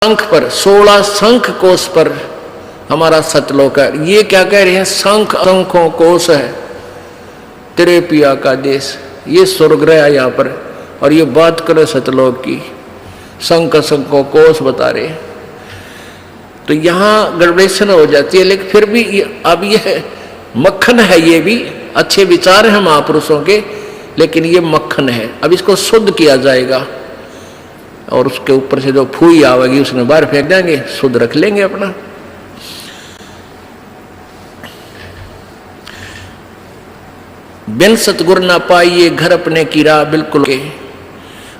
शंख पर 16 शंख कोश पर हमारा सतलोक है। ये क्या कह रहे हैं? शंख शंखों कोश है तेरे पिया का देश। ये स्वर्गग्रह है यहाँ पर, और ये बात करे सतलोक की, शंख शंखों कोश बता रहे हैं। तो यहाँ गड़बड़ेशन हो जाती है, लेकिन फिर भी अब ये मक्खन है, ये भी अच्छे विचार हैं महापुरुषों के, लेकिन ये मक्खन है। अब इसको शुद्ध किया जाएगा और उसके ऊपर से जो फूई आवेगी उसमें बाहर फेंक देंगे, शुद्ध रख लेंगे अपना। बिन सतगुर ना पाइए घर अपने की राह बिल्कुल के,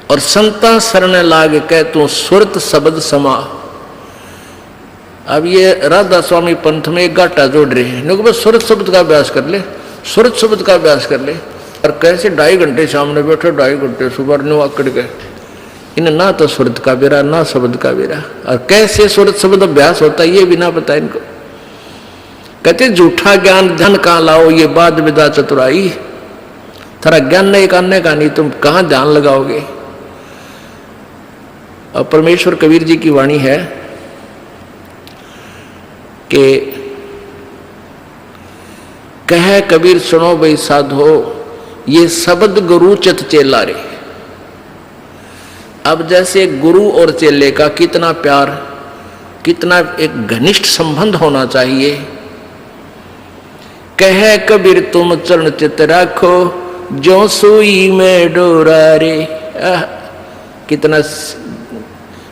और संता शरण लाग कह तू सुरत शब्द समा। अब ये राधा स्वामी पंथ में एक घाटा जोड़ रहे हैं, बस सुरत शब्द का अभ्यास कर ले, सुरत शब्द का अभ्यास कर ले। और कैसे 2.5 घंटे सामने बैठे, 2.5 घंटे सुबह नो आकड़ गए, इन्हें ना तो सुरत का बेरा ना शब्द का बेरा। और कैसे सुरत शब्द अभ्यास होता है ये भी ना पता इनको। कहते झूठा ज्ञान ध्यान कहाँ लाओ, ये बात विदा चतुराई। थारा ज्ञान नहीं करने का, नहीं तुम कहाँ ध्यान लगाओगे। और परमेश्वर कबीर जी की वाणी है कि कह कबीर सुनो भाई साधो, ये शब्द गुरु चित चेला रे। अब जैसे गुरु और चेले का कितना प्यार, कितना एक घनिष्ठ संबंध होना चाहिए। कह कबीर तुम चरण चित राखो, जो सुई में डोरा रे। कितना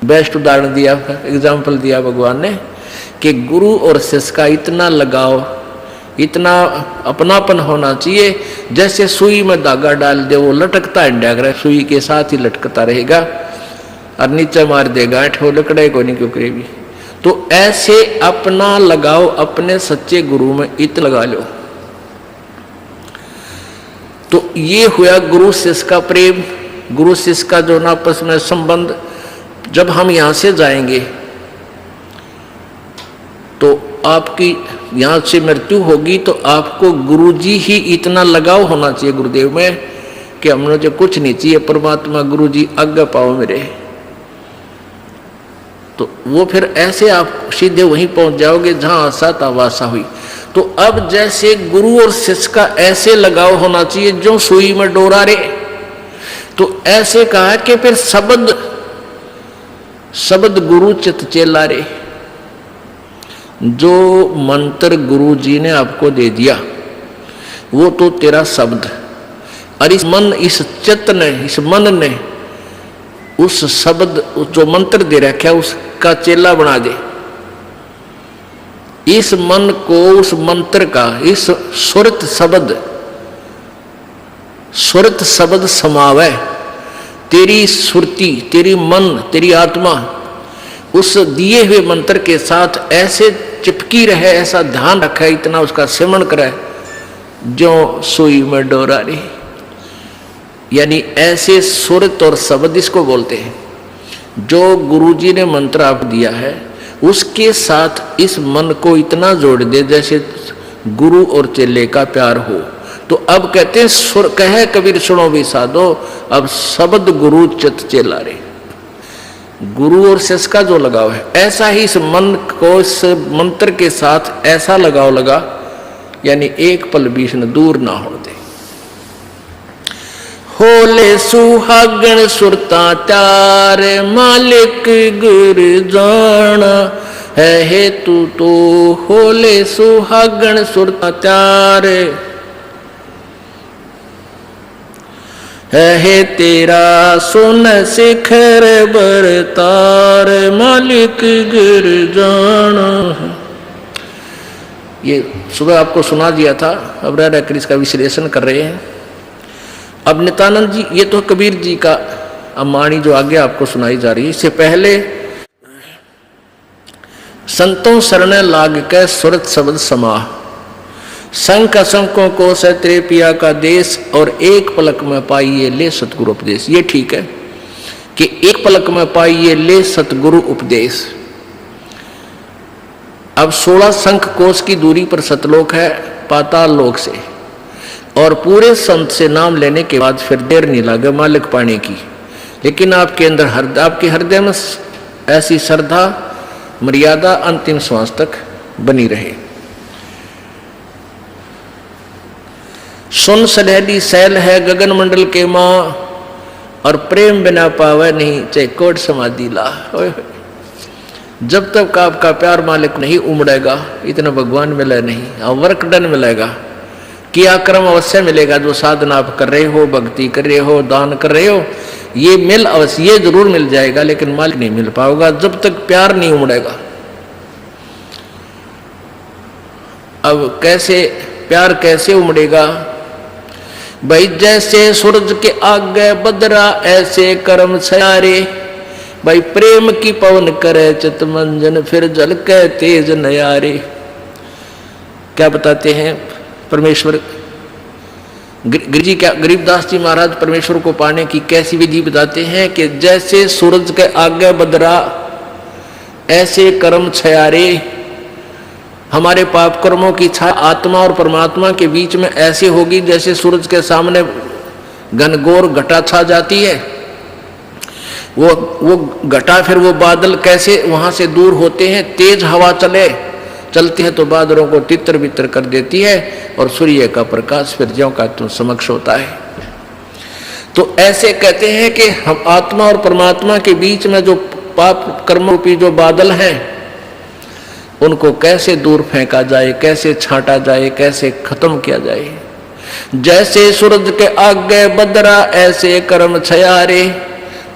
बेस्ट उदाहरण दिया, एग्जाम्पल दिया भगवान ने कि गुरु और शिष्य का इतना लगाव, इतना अपनापन होना चाहिए। जैसे सुई में धागा डाल दे, वो लटकता है, सुई के साथ ही लटकता रहेगा और नीचे मार देगा, वो लकड़े को नहीं क्यों भी। तो ऐसे अपना लगाओ अपने सच्चे गुरु में इत लगा लो। तो ये हुआ गुरु शिष्य का प्रेम, गुरु शिष्य का जो आपस में संबंध। जब हम यहाँ से जाएंगे तो आपकी यहाँ से मृत्यु होगी, तो आपको गुरुजी ही इतना लगाव होना चाहिए गुरुदेव में कि हमने जो कुछ नहीं चाहिए, परमात्मा गुरुजी आज्ञा पाओ मेरे। तो वो फिर ऐसे आप सीधे वहीं पहुंच जाओगे जहां आशा था वासा हुई। तो अब जैसे गुरु और शिष्य का ऐसे लगाव होना चाहिए जो सुई में डोरा रे। तो ऐसे कहा कि फिर शब्द गुरु चित चेला रे। जो मंत्र गुरु जी ने आपको दे दिया वो तो तेरा शब्द, और इस चित्त ने, इस मन ने उस शब्द जो मंत्र दे रखा है उसका चेला बना दे। इस मन को उस मंत्र का, इस सुरत शब्द समावे। तेरी सुरती, तेरी मन, तेरी आत्मा उस दिए हुए मंत्र के साथ ऐसे चिपकी रहे, ऐसा ध्यान रखे, इतना उसका सिमरण करे जो सुई में डोरा रे। यानी ऐसे सुरत और शब्द इसको बोलते हैं। जो गुरुजी ने मंत्र आप दिया है उसके साथ इस मन को इतना जोड़ दे जैसे गुरु और चेले का प्यार हो। तो अब कहते हैं सुर कहे कबीर सुनो भी साधो, अब शब्द गुरु चित चेला रे। गुरु और शिष्य का जो लगाव है, ऐसा ही इस मन को इस मंत्र के साथ ऐसा लगाव लगा, यानी एक पल बीच न दूर ना हो दे। होले सुहागण सुरता त्यार, मालिक गुर जाना है हेतु तो। होले सुहागण सुरता त्यार है तेरा सुन शिखर बरतार, मालिक गिर जाना। ये सुबह आपको सुना दिया था, अब राधा कृष्ण का विश्लेषण कर रहे हैं। अब नित्यानंद जी, ये तो कबीर जी का अमाणी जो आगे आपको सुनाई जा रही है। इससे पहले संतों शरण लाग के सुरत शब्द समाह, शंख असंकों को तेरे पिया का देश, और एक पलक में पाइए ले सतगुरु उपदेश। ये ठीक है कि एक पलक में पाइए ले सतगुरु उपदेश। अब 16 शंख कोश की दूरी पर सतलोक है पाताल लोक से, और पूरे संत से नाम लेने के बाद फिर देर नहीं लगे मालिक पाने की। लेकिन आपके अंदर आपके हृदय में ऐसी श्रद्धा मर्यादा अंतिम श्वास तक बनी रहे। सुन सलहली सैल है गगन मंडल के माँ, और प्रेम बिना पावे नहीं चाहे कोट समाधि ला। जब तक आपका प्यार मालिक नहीं उमड़ेगा, इतना भगवान मिले नहीं, और वर्क डन मिलेगा, किया कर्म अवश्य मिलेगा। जो साधना आप कर रहे हो, भक्ति कर रहे हो, दान कर रहे हो, ये मिल अवश्य, ये जरूर मिल जाएगा, लेकिन मालिक नहीं मिल पाएगा जब तक प्यार नहीं उमड़ेगा। अब कैसे प्यार कैसे उमड़ेगा भाई? जैसे सूरज के आगे बदरा ऐसे कर्म छयारे। भाई प्रेम की पवन करे चित मंजन, फिर जल के तेज नयारे। क्या बताते हैं परमेश्वर गरीबदास जी महाराज परमेश्वर को पाने की कैसी विधि बताते हैं कि जैसे सूरज के आगे बदरा ऐसे कर्म छयारे। हमारे पाप कर्मों की छाया आत्मा और परमात्मा के बीच में ऐसे होगी जैसे सूरज के सामने घनघोर घटा छा जाती है। वो घटा, फिर वो बादल कैसे वहां से दूर होते हैं। तेज हवा चलती है तो बादलों को तितर बितर कर देती है, और सूर्य का प्रकाश फिर ज्यों का तुम समक्ष होता है। तो ऐसे कहते हैं कि हम आत्मा और परमात्मा के बीच में जो पाप कर्मों की जो बादल हैं, उनको कैसे दूर फेंका जाए, कैसे छांटा जाए, कैसे खत्म किया जाए। जैसे सूरज के आगे बदरा ऐसे कर्म छयारे।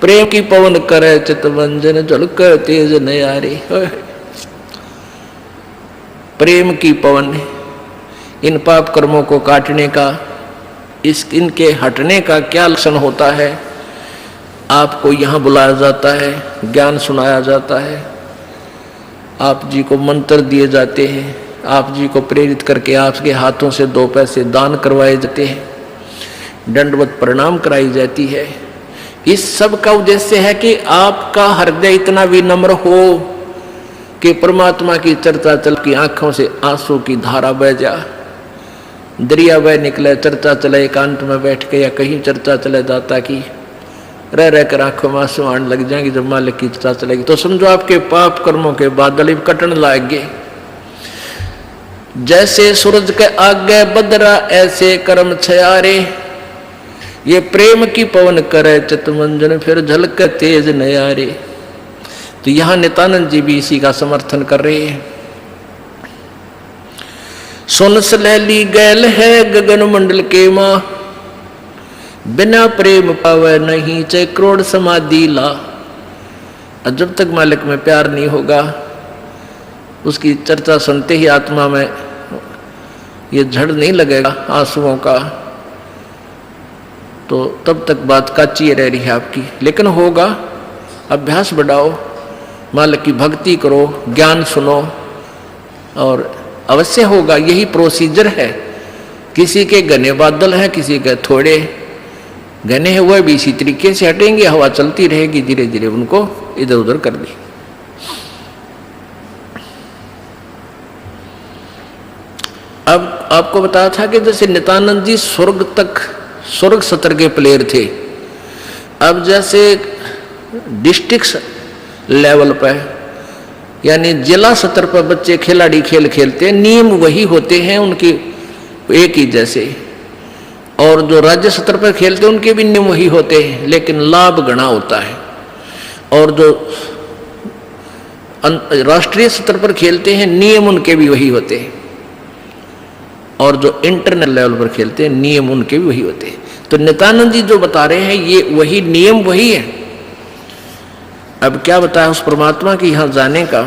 प्रेम की पवन करे चितवंजन, झलक तेज नयारे। प्रेम की पवन, इन पाप कर्मों को काटने का, इनके हटने का क्या लक्षण होता है? आपको यहाँ बुलाया जाता है, ज्ञान सुनाया जाता है, आप जी को मंत्र दिए जाते हैं, आप जी को प्रेरित करके आपके हाथों से 2 पैसे दान करवाए जाते हैं, दंडवत प्रणाम कराई जाती है। इस सब का उद्देश्य है कि आपका हृदय इतना विनम्र हो कि परमात्मा की चर्चा चल की आंखों से आंसू की धारा बह जा, दरिया बह निकले, चर्चा चले एकांत में बैठ के, या कहीं चर्चा चले दाता की, रह कर आंखों में आंसू आने लग जाएंगे। जब मालिक की चर्चा चलेगी तो समझो आपके पाप कर्मों के बादल कटन लाएंगे। जैसे सूरज के आगे बदरा ऐसे कर्म छयारे। ये प्रेम की पवन करे चितमंजन, फिर झलक तेज नयारे। तो यहां नित्यानंद जी भी इसी का समर्थन कर रहे हैं। सुन सलहली गैल है गगन मंडल के माँ, बिना प्रेम पावे नहीं चाहे करोड़ समाधि ला। जब तक मालिक में प्यार नहीं होगा, उसकी चर्चा सुनते ही आत्मा में ये झड़ नहीं लगेगा आंसुओं का, तो तब तक बात काची रह रही है आपकी। लेकिन होगा, अभ्यास बढ़ाओ, मालिक की भक्ति करो, ज्ञान सुनो, और अवश्य होगा। यही प्रोसीजर है। किसी के घने बादल हैं, किसी के थोड़े घने हैं, वह भी इसी तरीके से हटेंगे। हवा चलती रहेगी, धीरे धीरे उनको इधर उधर कर दी। अब आपको बताया था कि जैसे नित्यानंद जी स्वर्ग सत्र के प्लेयर थे। अब जैसे डिस्ट्रिक्ट लेवल पर यानी जिला स्तर पर बच्चे खिलाड़ी खेल खेलते हैं, नियम वही होते हैं उनके एक ही जैसे, और जो राज्य स्तर पर खेलते हैं उनके भी नियम वही होते हैं, लेकिन लाभ गणा होता है। और जो राष्ट्रीय स्तर पर खेलते हैं नियम उनके भी वही होते हैं, और जो इंटरनेशनल लेवल पर खेलते हैं नियम उनके भी वही होते हैं। तो नित्यानंद जी जो बता रहे हैं ये वही नियम वही है। अब क्या बताया उस परमात्मा की यहां जाने का?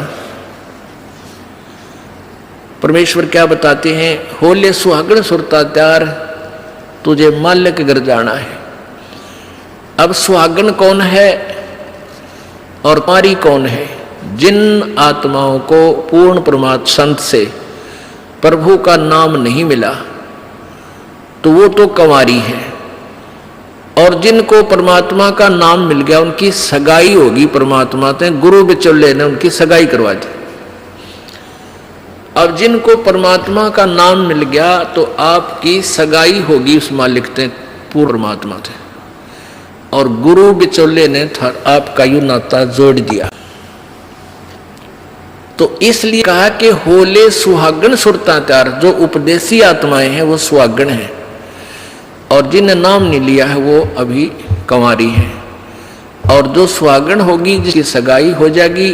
परमेश्वर क्या बताते हैं? होले सुहागण सुरता त्यार, तुझे माल्य के घर जाना है। अब सुहागण कौन है और पारी कौन है? जिन आत्माओं को पूर्ण परमात्मा संत से प्रभु का नाम नहीं मिला तो वो तो कंवारी है, और जिनको परमात्मा का नाम मिल गया उनकी सगाई होगी परमात्मा से। गुरु बिचौले ने उनकी सगाई करवा दी। अब जिनको परमात्मा का नाम मिल गया तो आपकी सगाई होगी उस मालिक से, पूर्ण परमात्मा से, और गुरु बिचौले ने आपका यू नाता जोड़ दिया। तो इसलिए कहा कि होले सुहागन सुरता त्यार। जो उपदेशी आत्माएं हैं वो सुहागन हैं, और जिन्हें नाम नहीं लिया है वो अभी कंवारी है। और जो सुहागन होगी, जिसकी सगाई हो जाएगी,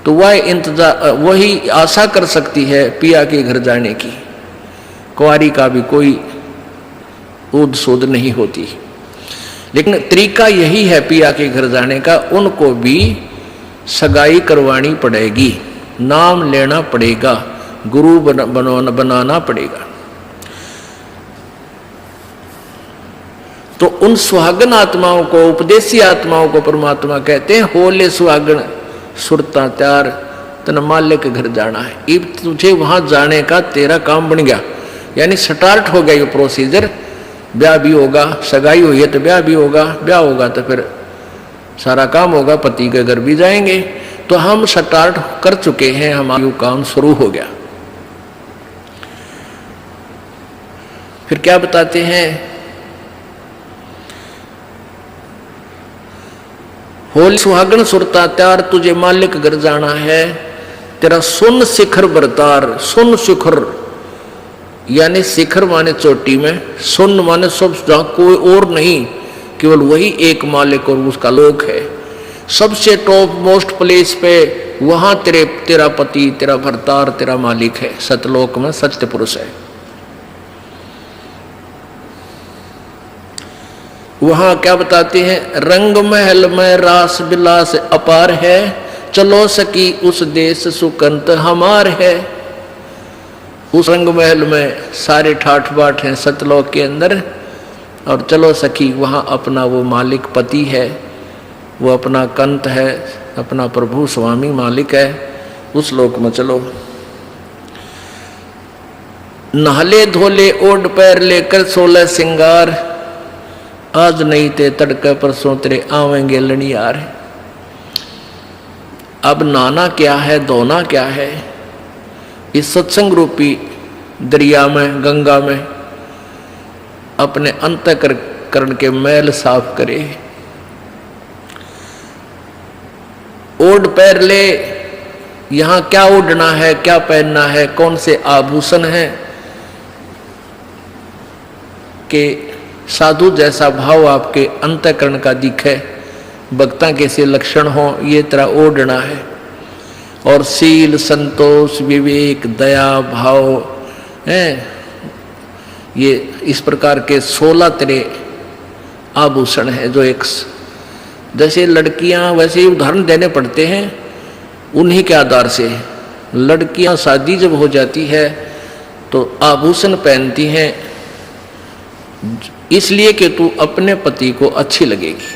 तो वह इंतजार, वही आशा कर सकती है पिया के घर जाने की। कुंवारी का भी कोई ऊद सूद नहीं होती। लेकिन तरीका यही है पिया के घर जाने का, उनको भी सगाई करवानी पड़ेगी, नाम लेना पड़ेगा, गुरु बनाना पड़ेगा। तो उन सुहागन आत्माओं को, उपदेशी आत्माओं को परमात्मा कहते हैं होले सुहागन सुरता त्यार, तना मालिक के घर जाना है। अब तुझे वहां जाने का तेरा काम बन गया, यानी स्टार्ट हो गया ये प्रोसीजर। ब्याह भी होगा, सगाई हुई है तो ब्याह भी होगा, ब्याह होगा तो फिर सारा काम होगा, पति के घर भी जाएंगे। तो हम स्टार्ट कर चुके हैं, हमारा काम शुरू हो गया। फिर क्या बताते हैं, होली सुहागन सुरता त्यार, तुझे मालिक घर जाना है, तेरा सुन शिखर बरतार। सुन शिखर यानी शिखर माने चोटी में, सुन माने सब, जहां कोई और नहीं, केवल वही एक मालिक और उसका लोक है। सबसे टॉप मोस्ट प्लेस पे वहां तेरा पति, तेरा भरतार, तेरा मालिक है। सतलोक में सत्य पुरुष है। वहां क्या बताते हैं, रंग महल में रास बिलास अपार है, चलो सकी उस देश सुकंत हमार है। उस रंग महल में सारे ठाठ बाट हैं सतलोक के अंदर, और चलो सखी वहां अपना वो मालिक पति है, वो अपना कंत है, अपना प्रभु स्वामी मालिक है, उस लोक में चलो। नहले धोले ओढ़ पैर लेकर 16 सिंगार, आज नहीं ते तड़के परसों तेरे आवेंगे लनियार। अब नहाना क्या है, धोना क्या है, इस सत्संग रूपी दरिया में, गंगा में अपने अंतःकरण के मैल साफ करे। ओढ़ पैर ले, यहां क्या ओढ़ना है, क्या पहनना है, कौन से आभूषण हैं कि साधु जैसा भाव आपके अंतःकरण का दिखे, भक्ता कैसे लक्षण हो, ये तरह ओढ़ना है। और शील, संतोष, विवेक, दया, भाव हैं, ये इस प्रकार के 16 तरह आभूषण है। जो एक जैसे लड़कियां, वैसे ही उदाहरण देने पड़ते हैं उन्हीं के आधार से। लड़कियां शादी जब हो जाती है तो आभूषण पहनती हैं इसलिए कि तू अपने पति को अच्छी लगेगी।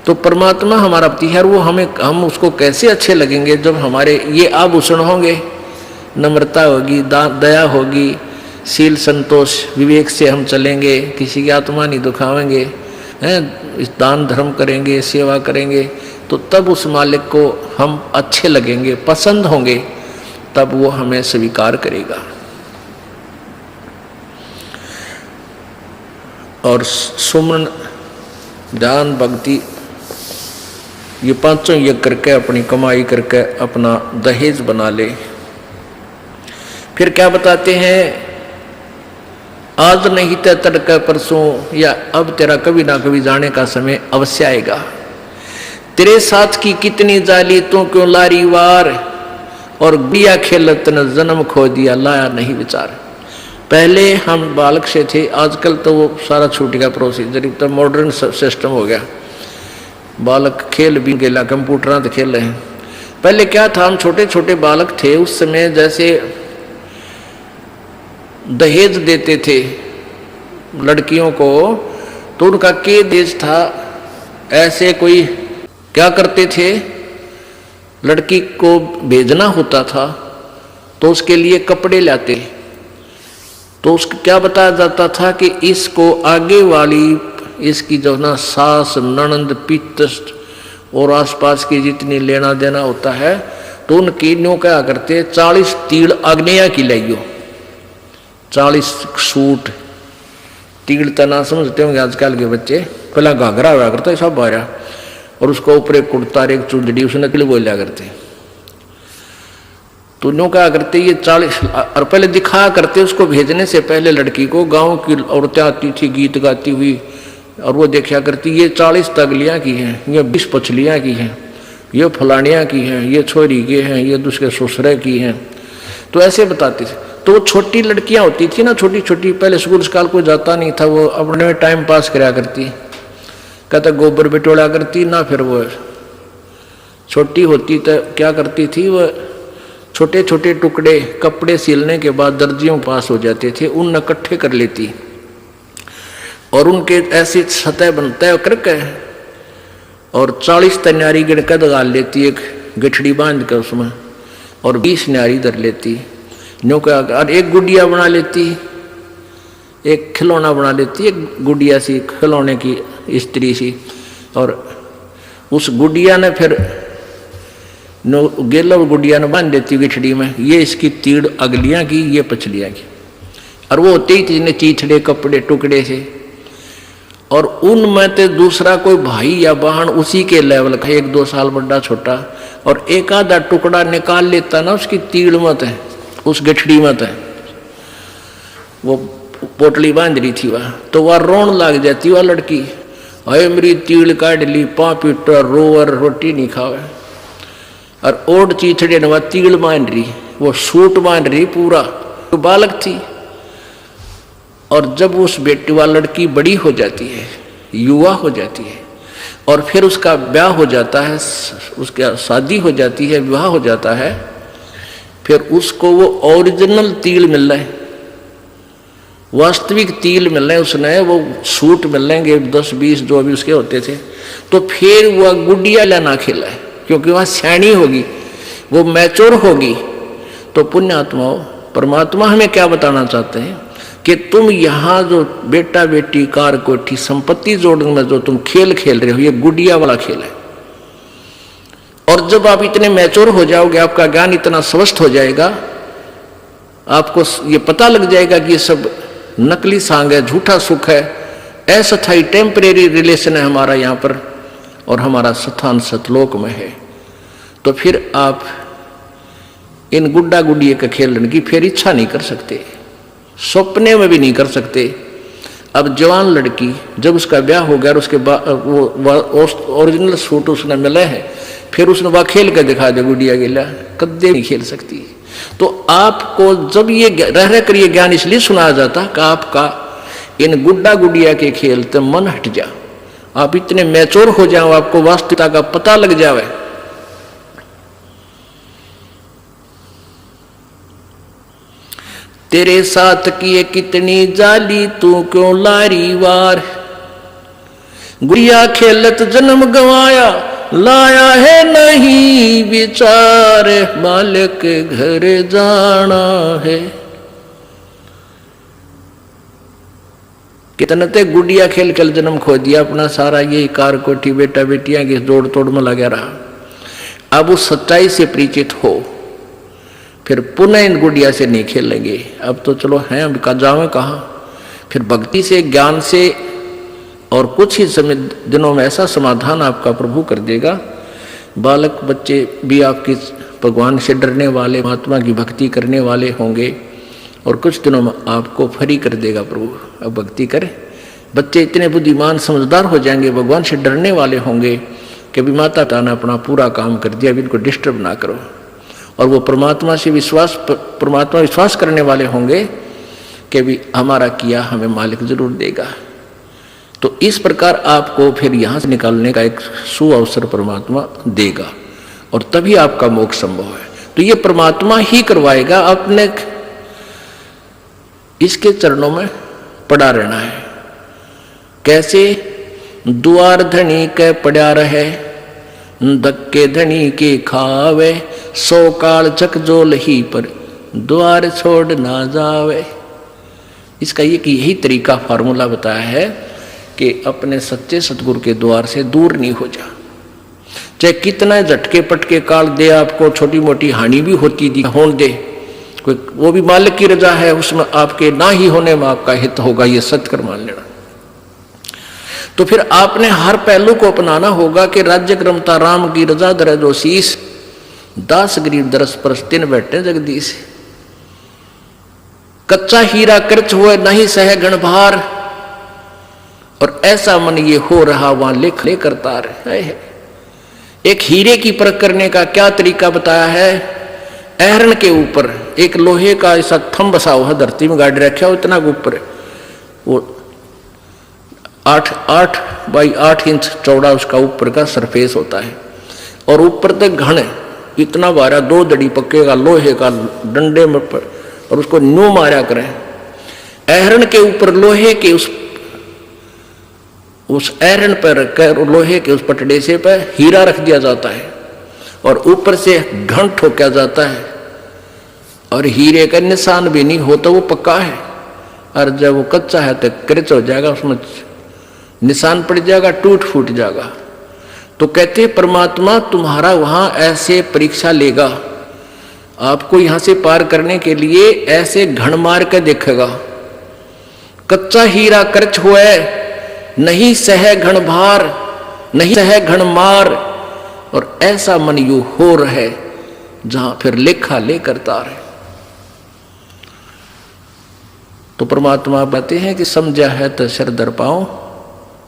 तो परमात्मा हमारा पति है, वो हम उसको कैसे अच्छे लगेंगे जब हमारे ये आभूषण होंगे। नम्रता होगी, दया होगी, शील, संतोष, विवेक से हम चलेंगे, किसी की आत्मा नहीं दुखावेंगे, हैं, दान धर्म करेंगे, सेवा करेंगे, तो तब उस मालिक को हम अच्छे लगेंगे, पसंद होंगे, तब वो हमें स्वीकार करेगा। और सुमन, ध्यान, भक्ति, ये पांचों यज्ञ करके अपनी कमाई करके अपना दहेज बना ले। फिर क्या बताते हैं, आज नहीं तो तड़के परसों, या अब तेरा कभी ना कभी जाने का समय अवश्य आएगा। तेरे साथ की कितनी जाली तू क्यों लारी वार, और बिया खेलत न जन्म खो दिया लाया नहीं विचार। पहले हम बालक से थे, आजकल तो वो सारा छूट गया प्रोसीजर, तो मॉडर्न सिस्टम हो गया। बालक खेल भी गेला, कंप्यूटर तो खेल रहे हैं। पहले क्या था, हम छोटे छोटे बालक थे, उस समय जैसे दहेज देते थे लड़कियों को, तो उनका के देश था, ऐसे कोई क्या करते थे, लड़की को भेजना होता था तो उसके लिए कपड़े लाते, तो उसको क्या बताया जाता था कि इसको आगे वाली, इसकी जो ना सास, ननंद, पितृ और आसपास की जितनी लेना देना होता है, तो उनकी न्यों क्या करते, 40 तीड़ आग्नेया की लाइयो, 40 सूट। तीड़ तना समझते होंगे आजकल के बच्चे, पहला घाघरा हुआ करता है सब आया, और उसको ऊपर एक कुर्ता, एक चुंदड़ी, उसने के लिए बोलिया करते। तो नो क्या करते ये 40 और पहले दिखा करते उसको भेजने से पहले लड़की को गांव की औरतें आती थी गीत गाती हुई और वो देखा करती ये 40 तगलियाँ की हैं, ये 20 पछलियाँ की हैं, ये फलानियाँ की हैं, ये छोरी के हैं, ये दूसरे ससुरे की हैं। तो ऐसे बताते थे। तो वो छोटी लड़कियाँ होती थी ना, छोटी छोटी, पहले स्कूल स्काल कोई जाता नहीं था, वो अपने में टाइम पास कराया करती, कहता गोबर बिटोड़ा करती ना। फिर वो छोटी होती तो क्या करती थी, वो छोटे छोटे टुकड़े कपड़े सिलने के बाद दर्जियों पास हो जाते थे, उन इकट्ठे कर लेती और उनके ऐसी सतह बनता करके और 40 तन्यारी गिणकद डाल लेती, एक गठड़ी बांध कर उसमें, और 20 न्यारी धर लेती न्यू का, और एक गुड़िया बना लेती, एक खिलौना बना लेती, एक गुड़िया सी खिलौने की स्त्री सी, और उस गुड़िया ने फिर गेला गुड़िया ने बांध देती गठड़ी में, ये इसकी तीड़ अगलियाँ की, ये पछलियाँ की। और वो होते ही तीन चीथड़े कपड़े टुकड़े से, और उनमें तो दूसरा कोई भाई या बहन उसी के लेवल का, 1-2 साल बड़ा छोटा, और एक आधा टुकड़ा निकाल लेता ना उसकी तीड़ मत है, उस गठड़ी मत है, वो पोटली बांध रही थी वह, तो वह रोन लग जाती वह लड़की, अरे मेरी तीड़ काट ली, पापीटर रोवर रोटी नहीं खावे, और ओढ़ चीथड़े ने वह तीड़ बांध रही, वो सूट बांध रही पूरा, तो बालक थी। और जब उस बेटी वाली लड़की बड़ी हो जाती है, युवा हो जाती है, और फिर उसका ब्याह हो जाता है, उसकी शादी हो जाती है, विवाह हो जाता है, फिर उसको वो ओरिजिनल तिल मिल रहा है, वास्तविक तिल मिल रहे हैं, उसने वो सूट मिल लेंगे 10-20 जो भी उसके होते थे। तो फिर वह गुड़िया लेना खेला है, क्योंकि वह सैनी होगी, वो मैच्योर होगी। तो पुण्यात्माओं, परमात्मा हमें क्या बताना चाहते हैं कि तुम यहाँ जो बेटा बेटी कार कोठी संपत्ति जोड़ने में जो तुम खेल खेल रहे हो, ये गुड़िया वाला खेल है। और जब आप इतने मैच्योर हो जाओगे, आपका ज्ञान इतना स्वस्थ हो जाएगा, आपको ये पता लग जाएगा कि ये सब नकली सांग है, झूठा सुख है, अस्थायी टेम्परेरी रिलेशन है हमारा यहाँ पर, और हमारा स्थान सतलोक में है। तो फिर आप इन गुड्डा गुड़िया के खेलने की फिर इच्छा नहीं कर सकते, सपने में भी नहीं कर सकते। अब जवान लड़की जब उसका ब्याह हो गया और उसके बाद वो ओरिजिनल सूट उसने मिला है, फिर उसने वह खेल कर दिखा दे गुड़िया गिला, कदे नहीं खेल सकती। तो आपको जब ये रह रह कर ये ज्ञान इसलिए सुनाया जाता कि आपका इन गुड्डा गुड़िया के खेल से मन हट जा, आप इतने मैच्योर हो जाओ, आपको वास्तविकता का पता लग जावे। तेरे साथ किए कितनी जाली, तू क्यों लारी वार, गुड़िया खेलत जन्म गवाया, लाया है नहीं विचार, मालिक घर जाना है। कितने ते गुड़िया खेल खेल जन्म खो दिया अपना सारा, ये कार कोठी बेटा बेटियां की जोड़ तोड़ में लगा रहा। अब उस सच्चाई से परिचित हो, फिर पुनः इन गुड़िया से नहीं खेलेंगे। अब तो चलो हैं, अब का जावे कहाँ, फिर भक्ति से ज्ञान से और कुछ ही समय दिनों में ऐसा समाधान आपका प्रभु कर देगा। बालक बच्चे भी आपके भगवान से डरने वाले, महात्मा की भक्ति करने वाले होंगे, और कुछ दिनों में आपको फ्री कर देगा प्रभु। अब भक्ति करें, बच्चे इतने बुद्धिमान समझदार हो जाएंगे, भगवान से डरने वाले होंगे कि भी माता पिता ने अपना पूरा काम कर दिया, अभी इनको डिस्टर्ब ना करो। और वो परमात्मा से विश्वास करने वाले होंगे कि भी हमारा किया हमें मालिक जरूर देगा। तो इस प्रकार आपको फिर यहाँ से निकालने का एक सुअवसर परमात्मा देगा, और तभी आपका मोक्ष संभव है। तो ये परमात्मा ही करवाएगा, अपने इसके चरणों में पड़ा रहना है। कैसे? द्वार धनी के पड़ा रहे, धक्के धनी के खावे, 100 काल चक जोल ही पर, द्वार छोड़ ना जावे। इसका यही तरीका फार्मूला बताया है कि अपने सच्चे सतगुरु के द्वार से दूर नहीं हो जा। चाहे कितना झटके पटके काल दे, आपको छोटी मोटी हानि भी होती दी होने दे, कोई वो भी मालिक की रजा है, उसमें आपके ना ही होने में आपका हित होगा, ये सत्य कर मान लेना। तो फिर आपने हर पहलू को अपनाना होगा कि राज्य क्रमता राम की रजा धरे जो शीस, दास गरीब दरस परस तिन बैठे जगदीश। कच्चा हीरा कृच हुए नहीं सह गण भार, और ऐसा मन ये हो रहा वहां लेख ले करता रहे। एक हीरे की परख करने का क्या तरीका बताया है। ऐरण के ऊपर एक लोहे का ऐसा थंब बसा हुआ धरती में गाड़ी रखा हो, इतना ऊपर वो 8 बाई 8 इंच चौड़ा उसका ऊपर का सरफेस होता है, और ऊपर तक घन इतना बारा 2 दड़ी पक्केगा लोहे का डंडे में और उसको न्यू मारा करें। ऐरण के ऊपर लोहे के उस ऐरण पर रखकर लोहे के उस पटड़े से पर हीरा रख दिया जाता है, और ऊपर से घन ठोका जाता है, और हीरे का निशान भी नहीं हो तो वो पक्का है, और जब वो कच्चा है तो क्रच हो जाएगा, उसमें निशान पड़ जाएगा, टूट फूट जाएगा। तो कहते परमात्मा तुम्हारा वहां ऐसे परीक्षा लेगा, आपको यहां से पार करने के लिए ऐसे घण मार के देखेगा। कच्चा हीरा कर्च हुए नहीं सह घण भार, नहीं सह घण मार, और ऐसा मन यू हो रहे जहां फिर लेखा ले करता रहे। तो परमात्मा कहते हैं कि समझा है तो सिर दर पाओ,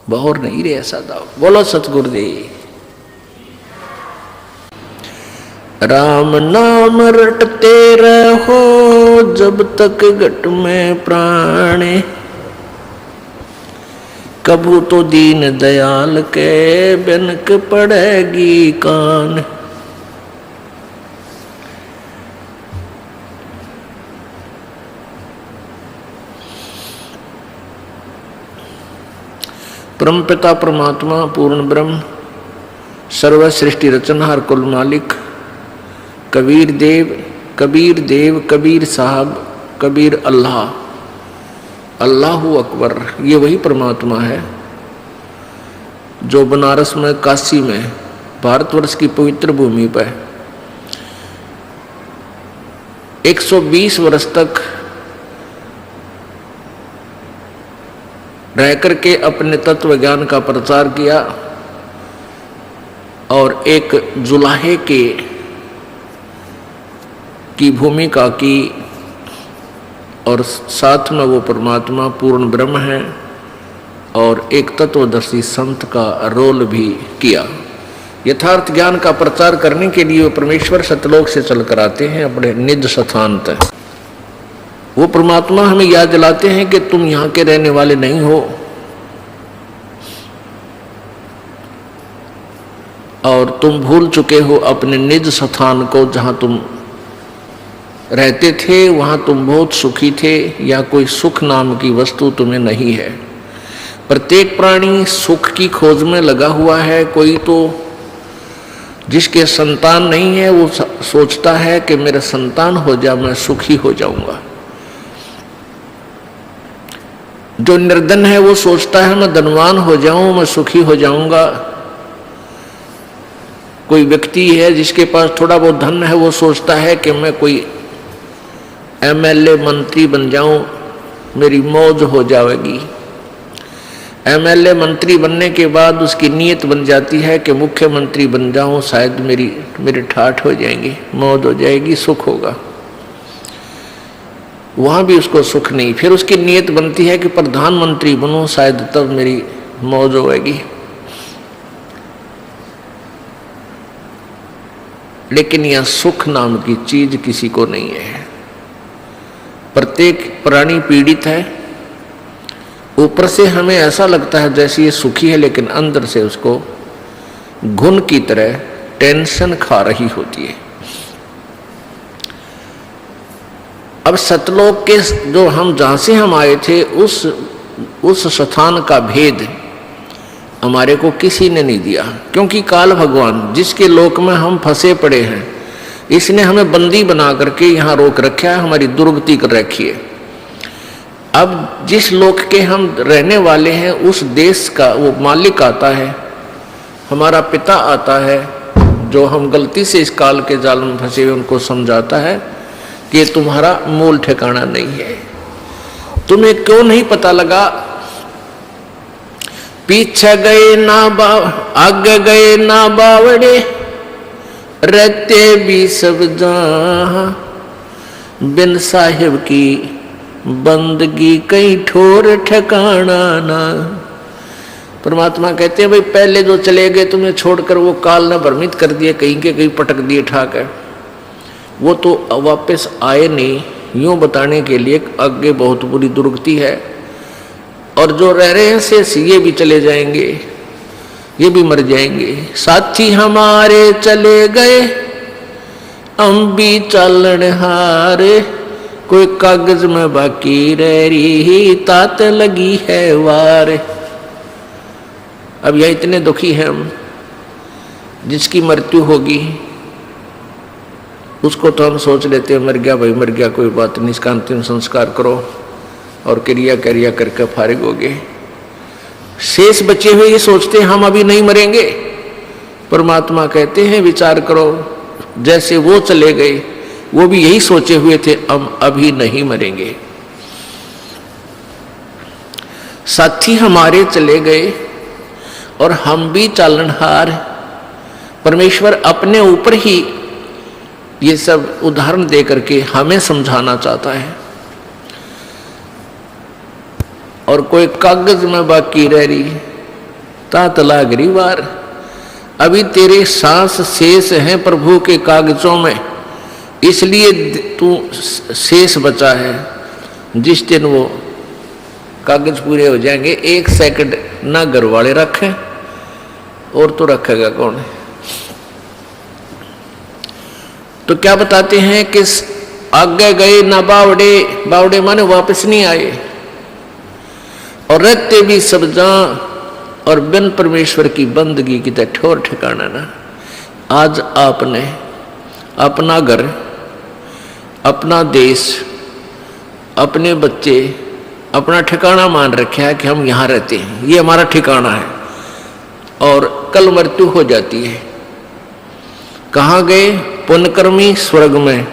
बहुर नहीं रे ऐसा दाओ। बोलो सतगुरुदेव। राम नाम रटते रहो जब तक घट में प्राणे, कबू तो दीन दयाल के बिनक पड़ेगी कान। परमपिता परमात्मा पूर्ण ब्रह्म सर्व सृष्टि रचनहार कुल मालिक कबीर देव कबीर साहब कबीर अल्लाह, अल्लाहु अकबर, ये वही परमात्मा है जो बनारस में काशी में भारतवर्ष की पवित्र भूमि पर 120 वर्ष तक रह करके अपने तत्व ज्ञान का प्रचार किया, और एक जुलाहे की भूमिका की, और साथ में वो परमात्मा पूर्ण ब्रह्म है और एक तत्वदर्शी संत का रोल भी किया। यथार्थ ज्ञान का प्रचार करने के लिए वो परमेश्वर सतलोक से चल कर आते हैं अपने निज स्थान तक। वो परमात्मा हमें याद दिलाते हैं कि तुम यहाँ के रहने वाले नहीं हो, और तुम भूल चुके हो अपने निज स्थान को, जहाँ तुम रहते थे वहाँ तुम बहुत सुखी थे, या कोई सुख नाम की वस्तु तुम्हें नहीं है। प्रत्येक प्राणी सुख की खोज में लगा हुआ है। कोई तो जिसके संतान नहीं है वो सोचता है कि मेरा संतान हो जाए मैं सुखी हो जाऊंगा। जो निर्धन है वो सोचता है मैं धनवान हो जाऊं मैं सुखी हो जाऊंगा। कोई व्यक्ति है जिसके पास थोड़ा बहुत धन है वो सोचता है कि मैं कोई एमएलए मंत्री बन जाऊं मेरी मौज हो जाएगी। एमएलए मंत्री बनने के बाद उसकी नीयत बन जाती है कि मुख्यमंत्री बन जाऊं शायद मेरे ठाठ हो जाएंगे, मौज हो जाएगी, सुख होगा। वहां भी उसको सुख नहीं। फिर उसकी नीयत बनती है कि प्रधानमंत्री बनूं शायद तब मेरी मौज होगी। लेकिन यह सुख नाम की चीज किसी को नहीं है। प्रत्येक प्राणी पीड़ित है। ऊपर से हमें ऐसा लगता है जैसे ये सुखी है, लेकिन अंदर से उसको घुन की तरह टेंशन खा रही होती है। अब सतलोक के जो हम जहां से हम आए थे उस स्थान का भेद हमारे को किसी ने नहीं दिया, क्योंकि काल भगवान जिसके लोक में हम फंसे पड़े हैं इसने हमें बंदी बना करके यहाँ रोक रखा है, हमारी दुर्गति कर रखी है। अब जिस लोक के हम रहने वाले हैं उस देश का वो मालिक आता है, हमारा पिता आता है, जो हम गलती से इस काल के जाल में फंसे हुए उनको समझाता है कि ये तुम्हारा मूल ठिकाना नहीं है। तुम्हें क्यों नहीं पता लगा? पीछे गए ना आगे गए ना बावड़े, रहते भी सब जहां, बिन साहिब की बंदगी कहीं ठोर ठिकाना ना। परमात्मा कहते हैं भाई पहले जो चले गए तुम्हें छोड़कर, वो काल ने भ्रमित कर दिए, कहीं के कहीं पटक दिए ठाकर, वो तो वापस आए नहीं। यूं बताने के लिए आगे बहुत बुरी दुर्गति है, और जो रह रहे हैं शेष ये भी चले जाएंगे, ये भी मर जाएंगे। साथी हमारे चले गए हम भी चालन हारे, कोई कागज में बाकी रह रही तात लगी है वार। अब यह इतने दुखी हैं हम, जिसकी मृत्यु होगी उसको तो हम सोच लेते हैं मर गया भाई मर गया, कोई बात नहीं, इसका अंतिम संस्कार करो और क्रिया क्रिया करके फारिग हो गए। शेष बचे हुए ये सोचते हैं हम अभी नहीं मरेंगे। परमात्मा कहते हैं विचार करो, जैसे वो चले गए वो भी यही सोचे हुए थे हम अभी नहीं मरेंगे। साथी हमारे चले गए और हम भी चालनहार। परमेश्वर अपने ऊपर ही ये सब उदाहरण दे करके हमें समझाना चाहता है। और कोई कागज में बाकी रह रही तात लागरी वार, अभी तेरे सांस शेष हैं प्रभु के कागजों में, इसलिए तू शेष बचा है। जिस दिन वो कागज पूरे हो जाएंगे, 1 सेकंड ना घर वाले रखें और तो रखेगा कौन। तो क्या बताते हैं कि आगे गए ना बावड़े, बावड़े माने वापस नहीं आए, और रहते भी सब जहां, और बिन परमेश्वर की बंदगी की तो ठोर ठिकाना ना। आज आपने अपना घर, अपना देश, अपने बच्चे अपना ठिकाना मान रखा है कि हम यहाँ रहते हैं, ये हमारा ठिकाना है, और कल मृत्यु हो जाती है। कहाँ गए? पुण्यकर्मी स्वर्ग में,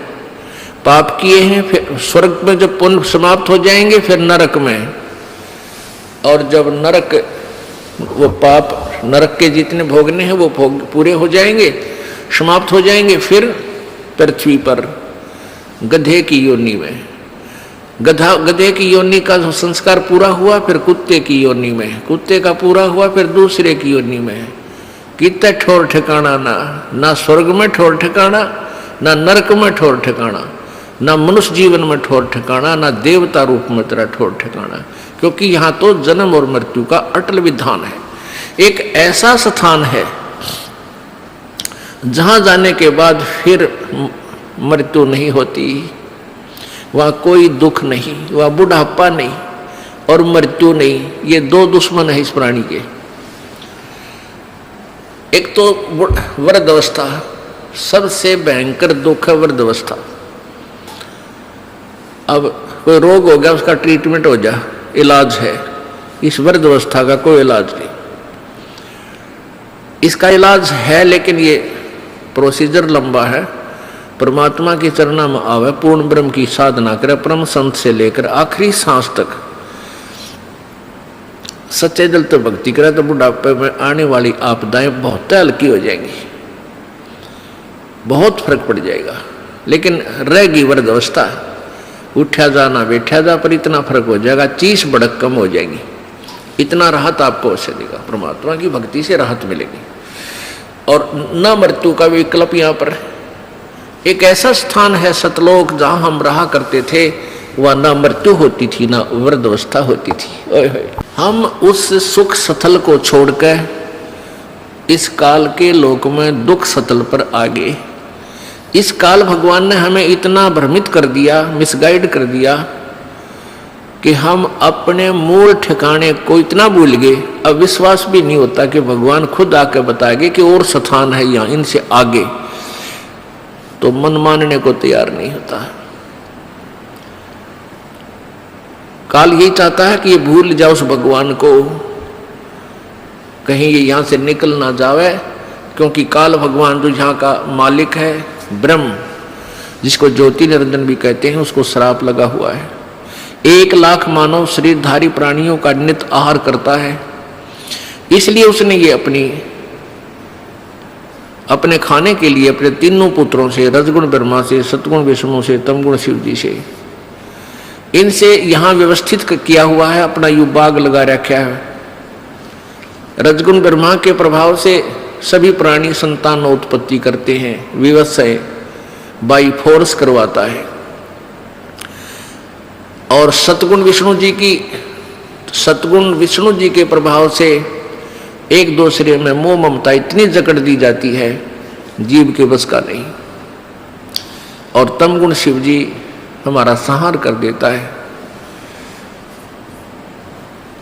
पाप किए हैं फिर स्वर्ग में जब पुण्य समाप्त हो जाएंगे फिर नरक में, और जब नरक वो पाप नरक के जितने भोगने हैं वो भोग पूरे हो जाएंगे, समाप्त हो जाएंगे, फिर पृथ्वी पर गधे की योनि में, गधे की योनि का संस्कार पूरा हुआ, फिर कुत्ते की योनि में, कुत्ते का पूरा हुआ, फिर दूसरे की योनि में। कितना ठोर ठिकाना ना स्वर्ग में ठोर ठिकाना, ना नरक में ठोर ठिकाना, ना मनुष्य जीवन में ठोर ठिकाना, ना देवता रूप में तेरा ठोर ठिकाना, क्योंकि यहाँ तो जन्म और मृत्यु का अटल विधान है। एक ऐसा स्थान है जहां जाने के बाद फिर मृत्यु नहीं होती, वहां कोई दुख नहीं, वहां बुढ़ापा नहीं और मृत्यु नहीं। ये दो दुश्मन है इस प्राणी के। एक तो वृद्धावस्था, सबसे भयंकर दुख है वृद्धावस्था। अब कोई रोग हो गया, उसका ट्रीटमेंट हो जा, इलाज है। इस वृद्धावस्था का कोई इलाज नहीं। इसका इलाज है लेकिन ये प्रोसीजर लंबा है। परमात्मा की चरणा में आवे, पूर्ण ब्रह्म की साधना करे, परम संत से लेकर आखिरी सांस तक सच्चे दिल तो भक्ति करे, तो बुढ़ापे में आने वाली आपदाएं बहुत हल्की हो जाएंगी, बहुत फर्क पड़ जाएगा। लेकिन रहेगी वृद्धावस्था, उठा जाना बैठा जा, पर इतना फर्क हो जाएगा, चीस भड़क कम हो जाएगी। इतना राहत आपको अवश्य देगा, परमात्मा की भक्ति से राहत मिलेगी। और न मृत्यु का विकल्प यहाँ पर एक ऐसा स्थान है सतलोक, जहाँ हम रहा करते थे, वह न मृत्यु होती थी न वृद्धावस्था होती थी। ओए होए, हम उस सुख सतल को छोड़कर इस काल के लोक में दुख सतल पर आ गए। इस काल भगवान ने हमें इतना भ्रमित कर दिया, मिसगाइड कर दिया कि हम अपने मूल ठिकाने को इतना भूल गए, अब विश्वास भी नहीं होता कि भगवान खुद आकर बताएंगे कि और स्थान है यहाँ, इनसे आगे, तो मन मानने को तैयार नहीं होता। काल यही चाहता है कि ये भूल जाओ उस भगवान को, कहीं ये यहाँ से निकल ना जावे, क्योंकि काल भगवान जो यहाँ का मालिक है, ब्रह्म, जिसको ज्योति निरंजन भी कहते हैं, उसको श्राप लगा हुआ है। 1 लाख मानव शरीरधारी प्राणियों का नित्य आहार करता है, इसलिए उसने ये अपनी अपने खाने के लिए अपने तीनों पुत्रों से, रजगुण ब्रह्मा से, सतगुण विष्णु से, तमगुण शिव जी से, इनसे यहाँ व्यवस्थित किया हुआ है, अपना यू बाग लगा रखा है। रजगुण ब्रह्मा के प्रभाव से सभी प्राणी संतान उत्पत्ति करते हैं, विवत्सय बाई फोर्स करवाता है। और सतगुण विष्णु जी के प्रभाव से एक दूसरे में मोह ममता इतनी जकड़ दी जाती है, जीव के बस का नहीं। और तमगुण शिव जी हमारा संहार कर देता है।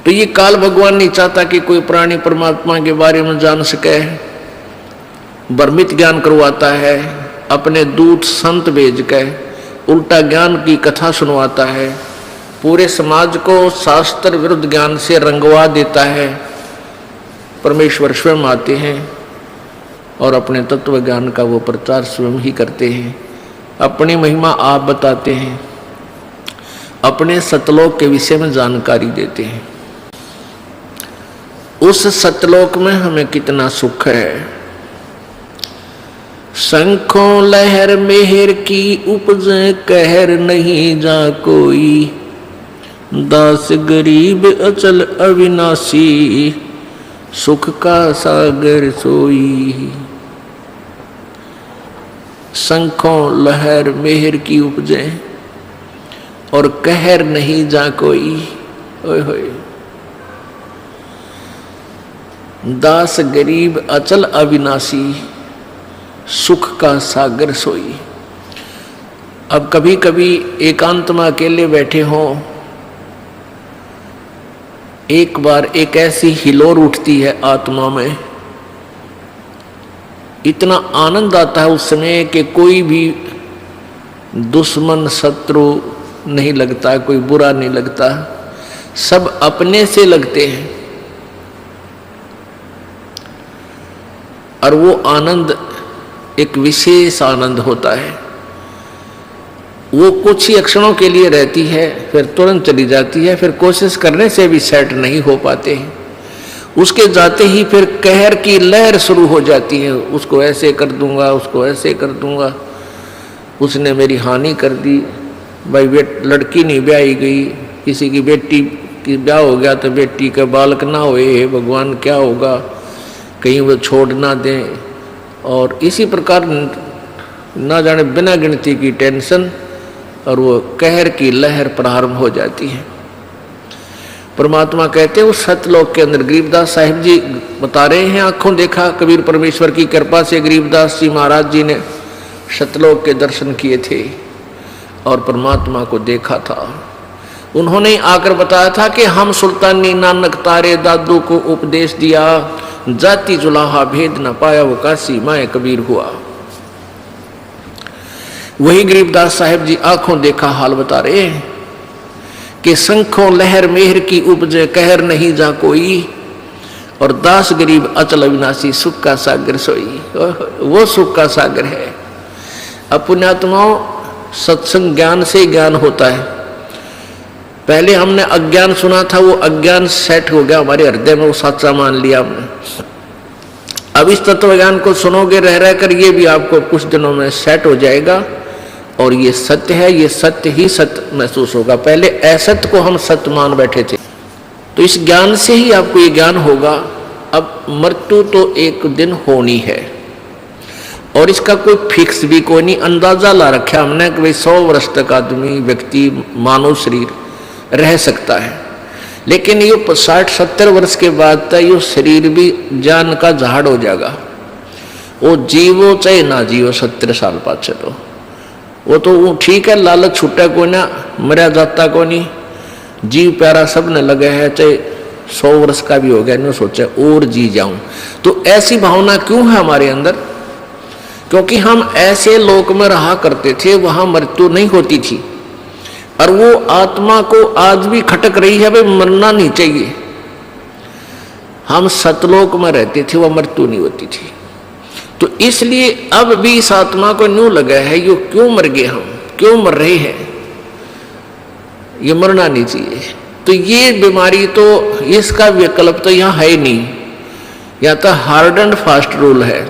तो ये काल भगवान नहीं चाहता कि कोई प्राणी परमात्मा के बारे में जान सके, भ्रमित ज्ञान करवाता है, अपने दूत संत भेज के उल्टा ज्ञान की कथा सुनवाता है, पूरे समाज को शास्त्र विरुद्ध ज्ञान से रंगवा देता है। परमेश्वर स्वयं आते हैं और अपने तत्व ज्ञान का वो प्रचार स्वयं ही करते हैं, अपनी महिमा आप बताते हैं, अपने सतलोक के विषय में जानकारी देते हैं। उस सतलोक में हमें कितना सुख है। शंखों लहर मेहर की उपज कहर नहीं जा कोई, दास गरीब अचल अविनाशी सुख का सागर सोई। शंखों लहर मेहर की उपजे और कहर नहीं जा कोई। ओए होए, दास गरीब अचल अविनाशी सुख का सागर सोई। अब कभी कभी एकांत में अकेले बैठे हों, एक बार एक ऐसी हिलोर उठती है आत्मा में, इतना आनंद आता है उस समय कि कोई भी दुश्मन शत्रु नहीं लगता, कोई बुरा नहीं लगता, सब अपने से लगते हैं। और वो आनंद एक विशेष आनंद होता है। वो कुछ ही क्षणों के लिए रहती है, फिर तुरंत चली जाती है, फिर कोशिश करने से भी सेट नहीं हो पाते हैं। उसके जाते ही फिर कहर की लहर शुरू हो जाती है, उसको ऐसे कर दूंगा, उसको ऐसे कर दूंगा, उसने मेरी हानि कर दी। भाई लड़की नहीं ब्याही गई, किसी की बेटी की ब्याह हो गया तो बेटी के बालक ना होए, भगवान क्या होगा, कहीं वो छोड़ ना दें। और इसी प्रकार ना जाने बिना गिनती की टेंशन और वो कहर की लहर प्रारंभ हो जाती है। परमात्मा कहते हैं उस सतलोक के अंदर, गरीबदास साहिब जी बता रहे हैं, आंखों देखा कबीर परमेश्वर की कृपा से गरीबदास जी महाराज जी ने सतलोक के दर्शन किए थे और परमात्मा को देखा था। उन्होंने आकर बताया था कि हम सुल्तानी नानक तारे दादू को उपदेश दिया, जाति जुलाहा भेद न पाया वो काशी माए कबीर हुआ। वही गरीबदास साहिब जी आंखों देखा हाल बता रहे हैं कि शंखों लहर मेहर की उपजे कहर नहीं जा कोई, और दास गरीब अचल अविनाशी सुख का सागर सोई। वो सुख का सागर है। अब पुण्यात्माओं, सत्संग ज्ञान से ज्ञान होता है। पहले हमने अज्ञान सुना था, वो अज्ञान सेट हो गया हमारे हृदय में, वो सच्चा मान लिया हमने। अब इस तत्व ज्ञान को सुनोगे रह रहकर, ये भी आपको कुछ दिनों में सेट हो जाएगा और ये सत्य है, ये सत्य ही सत्य महसूस होगा। पहले असत्य को हम सत्य मान बैठे थे, तो इस ज्ञान से ही आपको ये ज्ञान होगा। अब मृत्यु तो एक दिन होनी है और इसका कोई फिक्स भी कोई नहीं, अंदाजा ला रखा हमने कि भाई 100 वर्ष तक आदमी व्यक्ति मानव शरीर रह सकता है, लेकिन ये 60-70 वर्ष के बाद तक ये शरीर भी जान का झाड़ हो जाएगा। वो जीवो चाहे ना जीवो 70 साल पाछे, तो वो तो ठीक है, लालच छूटा को ना, मरा जाता को नहीं, जीव प्यारा सब ने लगे है, चाहे 100 वर्ष का भी हो गया, नहीं सोचा और जी जाऊं। तो ऐसी भावना क्यों है हमारे अंदर? क्योंकि हम ऐसे लोक में रहा करते थे, वहां मृत्यु नहीं होती थी और वो आत्मा को आज भी खटक रही है, भाई मरना नहीं चाहिए। हम सतलोक में रहते थे, वह मृत्यु नहीं होती थी। तो इसलिए अब भी इस आत्मा को न्यू लगा है, ये क्यों मर गए, हम क्यों मर रहे हैं, ये मरना नहीं चाहिए। तो ये बीमारी तो, इसका विकल्प तो यहाँ है नहीं, या तो हार्ड एंड फास्ट रूल है।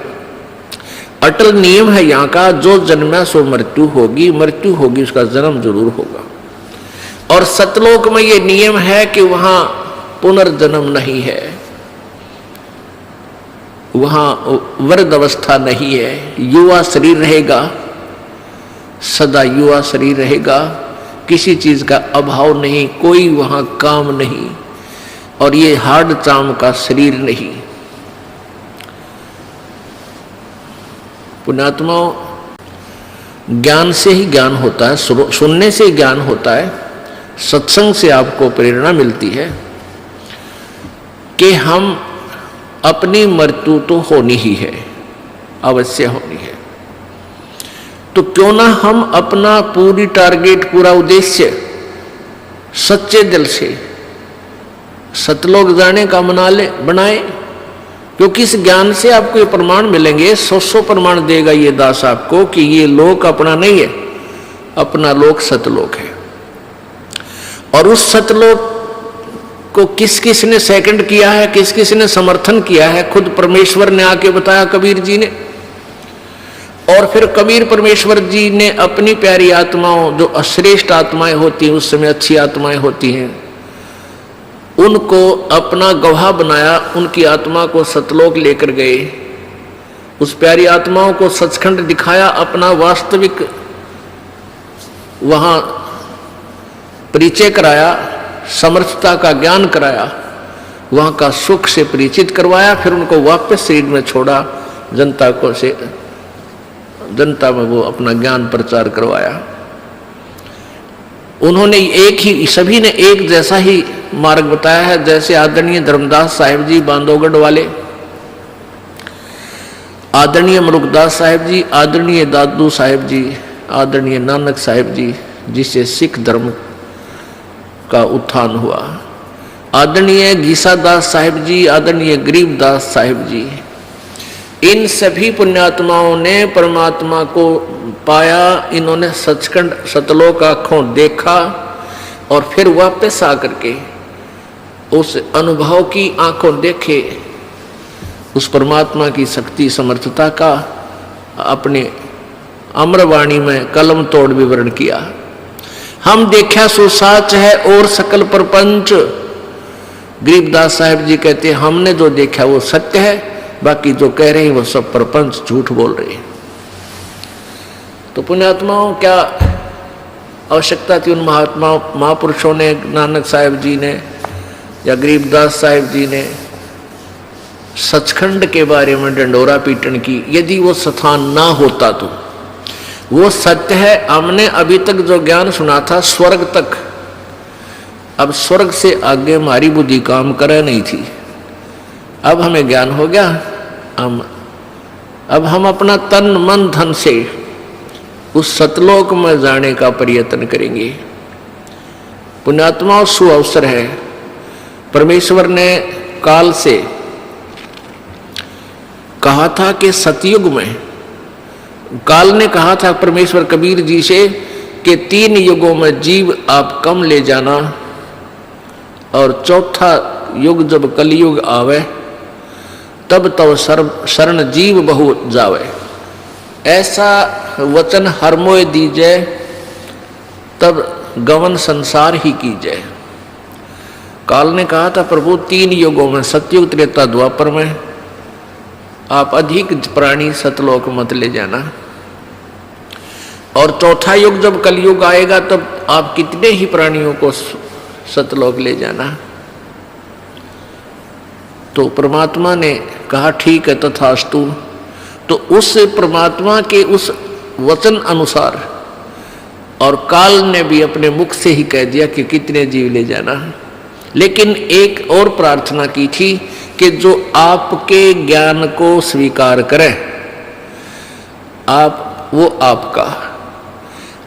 अटल नियम है यहाँ का, जो जन्मा सो मृत्यु होगी, मृत्यु होगी उसका जन्म जरूर होगा। और सतलोक में ये नियम है कि वहां पुनर्जन्म नहीं है, वहां वृद्ध अवस्था नहीं है, युवा शरीर रहेगा, सदा युवा शरीर रहेगा, किसी चीज का अभाव नहीं, कोई वहां काम नहीं, और ये हार्ड चाम का शरीर नहीं। पुण्यात्माओं, ज्ञान से ही ज्ञान होता है, सुनने से ही ज्ञान होता है, सत्संग से आपको प्रेरणा मिलती है कि हम अपनी मृत्यु तो होनी ही है, अवश्य होनी है। तो क्यों ना हम अपना पूरी टारगेट, पूरा उद्देश्य सच्चे दिल से सतलोक जाने का बनाए, क्योंकि इस ज्ञान से आपको ये प्रमाण मिलेंगे, 100 प्रमाण देगा ये दास आपको कि ये लोक अपना नहीं है, अपना लोक सतलोक है। और उस सतलोक को किस किस ने सेकंड किया है, किस किस ने समर्थन किया है, खुद परमेश्वर ने आके बताया कबीर जी ने। और फिर कबीर परमेश्वर जी ने अपनी प्यारी आत्माओं, जो अश्रेष्ठ आत्माएं होती हैं, उस समय अच्छी आत्माएं होती हैं, उनको अपना गवाह बनाया, उनकी आत्मा को सतलोक लेकर गए, उस प्यारी आत्माओं को सचखंड दिखाया, अपना वास्तविक वहां परिचय कराया, समर्थता का ज्ञान कराया, वहां का सुख से परिचित करवाया, फिर उनको वापस शरीर में छोड़ा, जनता में वो अपना ज्ञान प्रचार करवाया। उन्होंने एक ही, सभी ने एक जैसा ही मार्ग बताया है, जैसे आदरणीय धर्मदास साहिब जी बांधवगढ़ वाले, आदरणीय मरुकदास साहिब जी, आदरणीय दादू साहिब जी, आदरणीय नानक साहिब जी, जिससे सिख धर्म का उत्थान हुआ, आदरणीय गीसादास साहिब जी, आदरणीय गरीबदास साहिब जी, इन सभी पुण्यात्माओं ने परमात्मा को पाया। इन्होंने सचखंड सतलोक आंखों देखा और फिर वापस आकर के उस अनुभव की आंखों देखे, उस परमात्मा की शक्ति समर्थता का अपने अमरवाणी में कलम तोड़ विवरण किया। हम देखा सो साच है और सकल प्रपंच, गरीबदास साहिब जी कहते हैं हमने जो देखा वो सत्य है, बाकी जो कह रहे हैं वो सब प्रपंच झूठ बोल रहे हैं। तो पुण्यात्माओं, क्या आवश्यकता थी उन महापुरुषों ने, नानक साहिब जी ने या गरीबदास साहिब जी ने सचखंड के बारे में डंडोरा पीटन की? यदि वो स्थान ना होता तो वो सत्य है। हमने अभी तक जो ज्ञान सुना था स्वर्ग तक, अब स्वर्ग से आगे हमारी बुद्धि काम करे नहीं थी। अब हमें ज्ञान हो गया, अब हम अपना तन मन धन से उस सतलोक में जाने का प्रयत्न करेंगे। पुण्यात्माओं, सुअवसर है। परमेश्वर ने काल से कहा था कि सतयुग में, काल ने कहा था परमेश्वर कबीर जी से कि 3 युगों में जीव आप कम ले जाना, और चौथा युग जब कलयुग आवे तब तब शरण जीव बहु जावे। ऐसा वचन हर मोय दीजै, तब गवन संसार ही कीजै। काल ने कहा था प्रभु 3 युगों में, सतयुग त्रेता द्वापर में आप अधिक प्राणी सतलोक मत ले जाना, और चौथा युग जब कलयुग आएगा तब आप कितने ही प्राणियों को सतलोक ले जाना। तो परमात्मा ने कहा ठीक है तथास्तु। तो उस परमात्मा के उस वचन अनुसार, और काल ने भी अपने मुख से ही कह दिया कि कितने जीव ले जाना, लेकिन एक और प्रार्थना की थी कि जो आपके ज्ञान को स्वीकार करे आप, वो आपका,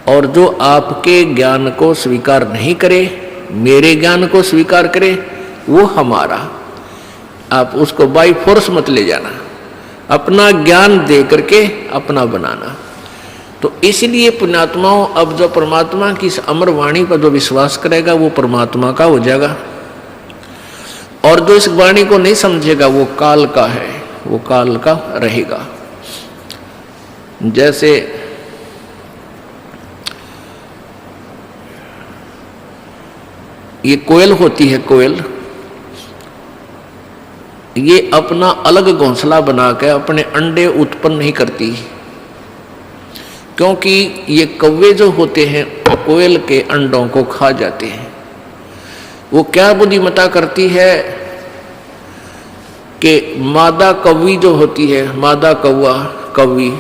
और जो आपके ज्ञान को स्वीकार नहीं करे, मेरे ज्ञान को स्वीकार करे, वो हमारा। आप उसको बाई फोर्स मत ले जाना, अपना ज्ञान दे करके अपना बनाना। तो इसलिए पुण्यात्माओं, अब जो परमात्मा की इस अमर वाणी पर जो विश्वास करेगा वो परमात्मा का हो जाएगा, और जो इस वाणी को नहीं समझेगा वो काल का है, वो काल का रहेगा। जैसे ये कोयल होती है, कोयल ये अपना अलग घोंसला बना के अपने अंडे उत्पन्न नहीं करती, क्योंकि ये कौवे जो होते हैं कोयल के अंडों को खा जाते हैं। वो क्या बुद्धिमत्ता करती है कि मादा कौवी जो होती है, मादा कौवा कौवी,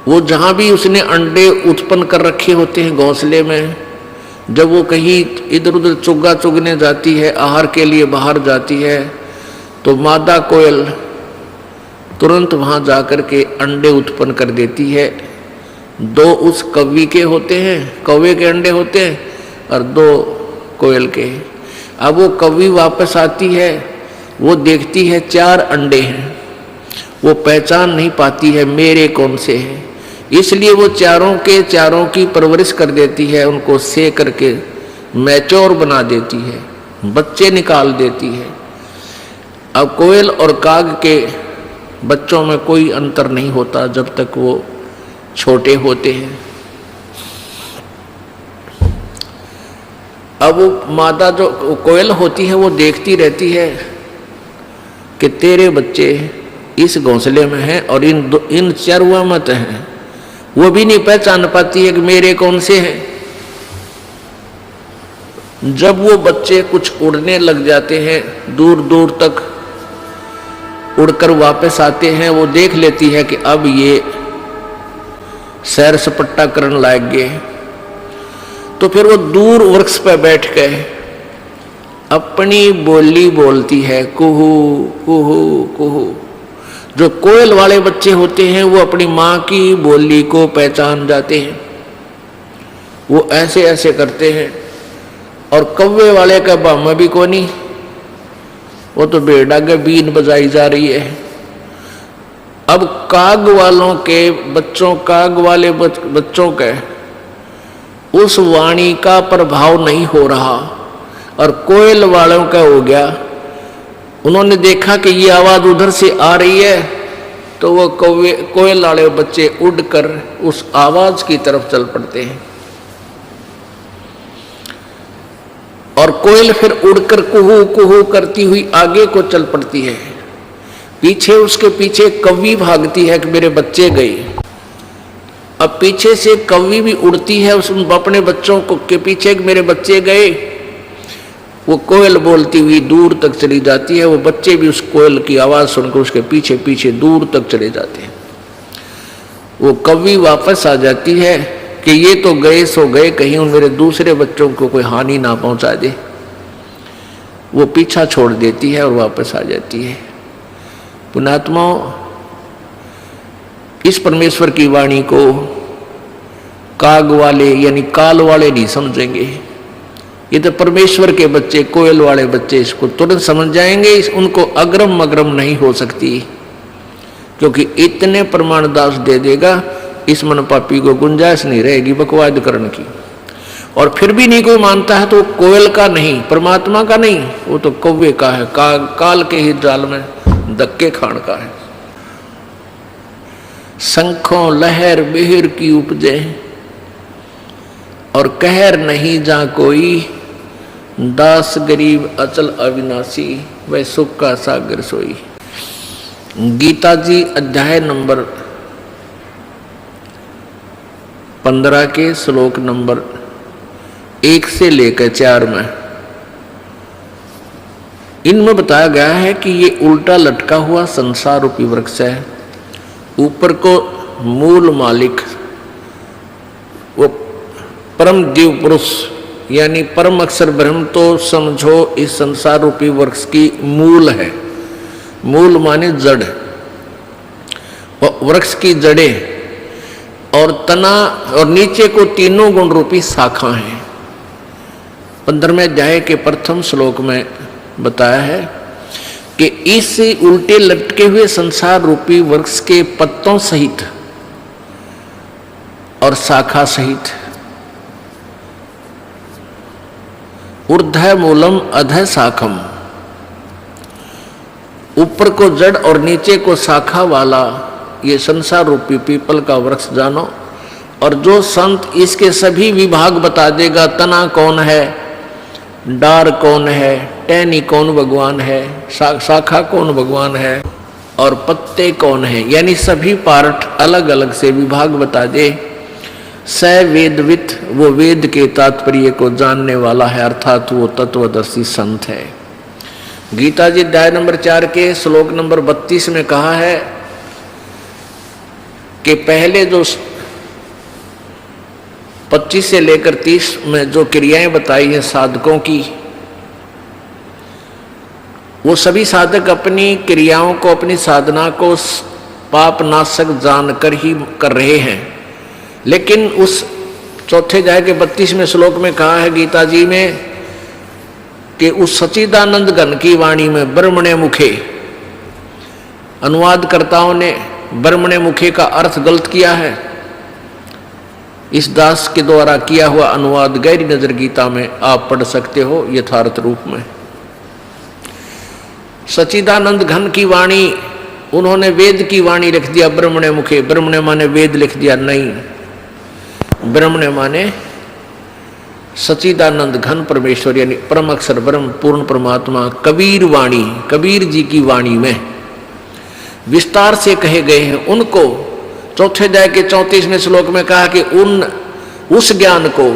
वो जहाँ भी उसने अंडे उत्पन्न कर रखे होते हैं घोंसले में, जब वो कहीं इधर उधर चुग्गा चुगने जाती है, आहार के लिए बाहर जाती है, तो मादा कोयल तुरंत वहाँ जाकर के अंडे उत्पन्न कर देती है। 2 उस कौवी के होते हैं, कौवे के अंडे होते हैं, और 2 कोयल के। अब वो कौवी वापस आती है, वो देखती है 4 अंडे हैं, वो पहचान नहीं पाती है मेरे कौन से हैं, इसलिए वो चारों की परवरिश कर देती है, उनको से करके मैच्योर बना देती है, बच्चे निकाल देती है। अब कोयल और काग के बच्चों में कोई अंतर नहीं होता जब तक वो छोटे होते हैं। अब वो मादा जो कोयल होती है वो देखती रहती है कि तेरे बच्चे इस घोंसले में हैं और इन चरवा मत हैं, वो भी नहीं पहचान पाती है कि मेरे कौन से हैं। जब वो बच्चे कुछ उड़ने लग जाते हैं, दूर दूर तक उड़कर वापस आते हैं, वो देख लेती है कि अब ये सैर सपट्टा करने लायक गए, तो फिर वो दूर वृक्ष पर बैठ गए अपनी बोली बोलती है, कुहू कुहू कुहू। जो कोयल वाले बच्चे होते हैं वो अपनी माँ की बोली को पहचान जाते हैं, वो ऐसे ऐसे करते हैं। और कौवे वाले का बामा भी कोनी, वो तो बेड़ा के बीन बजाई जा रही है। अब काग वालों के बच्चों, काग वाले बच्चों के उस वाणी का प्रभाव नहीं हो रहा और कोयल वालों का हो गया। उन्होंने देखा कि ये आवाज उधर से आ रही है, तो वो कोयल वाले बच्चे उड़कर उस आवाज की तरफ चल पड़ते हैं और कोयल फिर उड़कर कुहू कुहू करती हुई आगे को चल पड़ती है। पीछे उसके पीछे कौवी भागती है कि मेरे बच्चे गए। अब पीछे से कौवी भी उड़ती है उस अपने बच्चों को के पीछे कि मेरे बच्चे गए। वो कोयल बोलती हुई दूर तक चली जाती है, वो बच्चे भी उस कोयल की आवाज सुनकर उसके पीछे पीछे दूर तक चले जाते हैं। वो कौवी वापस आ जाती है कि ये तो गए सो गए, कहीं उन मेरे दूसरे बच्चों को कोई हानि ना पहुंचा दे। वो पीछा छोड़ देती है और वापस आ जाती है। पुण्यात्माओं, इस परमेश्वर की वाणी को काग वाले यानी काल वाले नहीं समझेंगे। ये तो परमेश्वर के बच्चे, कोयल वाले बच्चे इसको तुरंत समझ जाएंगे। उनको अग्रम अग्रम नहीं हो सकती, क्योंकि इतने प्रमाण दास दे देगा, इस मन पापी को गुंजाइश नहीं रहेगी बकवाद करने की। और फिर भी नहीं कोई मानता है तो कोयल का नहीं, परमात्मा का नहीं, वो तो कौवे का है, काल के ही जाल में धक्के खान का है। शंखों लहर बिहर की उपजे और कहर नहीं जा कोई, दास गरीब अचल अविनाशी वह सुख का सागर सोई। गीता जी अध्याय नंबर 15 के श्लोक नंबर 1 से लेकर 4 में इनमें बताया गया है कि ये उल्टा लटका हुआ संसार रूपी वृक्ष है। ऊपर को मूल मालिक वो परम दिव्य पुरुष यानी परम अक्षर ब्रह्म तो समझो इस संसार रूपी वृक्ष की मूल है। मूल माने जड़, वृक्ष की जड़ें और तना और नीचे को तीनों गुण रूपी शाखा हैं। 15वें अध्याय के प्रथम श्लोक में बताया है कि इस उल्टे लटके हुए संसार रूपी वृक्ष के पत्तों सहित और शाखा सहित ऊर्ध्व मूलम अधः शाखम, ऊपर को जड़ और नीचे को शाखा वाला ये संसार रूपी पीपल का वृक्ष जानो, और जो संत इसके सभी विभाग बता देगा, तना कौन है, डार कौन है, टहनी कौन भगवान है, शाखा कौन भगवान है, और पत्ते कौन है, यानी सभी पार्ट अलग अलग से विभाग बता दे, स वेदवित, वो वेद के तात्पर्य को जानने वाला है, अर्थात वो तत्वदर्शी संत है। गीता जी अध्याय नंबर 4 के श्लोक नंबर 32 में कहा है कि पहले जो 25 से लेकर 30 में जो क्रियाएं बताई हैं साधकों की, वो सभी साधक अपनी क्रियाओं को, अपनी साधना को पाप नाशक जानकर ही कर रहे हैं। लेकिन उस चौथे अध्याय के 32वें श्लोक में कहा है गीता जी में कि उस सच्चिदानंद घन की वाणी में ब्रह्मणे मुखे, अनुवादकर्ताओं ने ब्रह्मणे मुखे का अर्थ गलत किया है। इस दास के द्वारा किया हुआ अनुवाद गहरी नजर गीता में आप पढ़ सकते हो यथार्थ रूप में। सच्चिदानंद घन की वाणी, उन्होंने वेद की वाणी लिख दिया ब्रह्मणे मुखे। ब्रह्मणे माने वेद लिख दिया, नहीं, ब्रह्मणे माने सच्चिदानंद घन परमेश्वर, यानी परम अक्षर ब्रह्म पूर्ण परमात्मा। कबीर वाणी, कबीर जी की वाणी में विस्तार से कहे गए हैं। उनको चौथे अध्याय के 34वें श्लोक में कहा कि उस ज्ञान को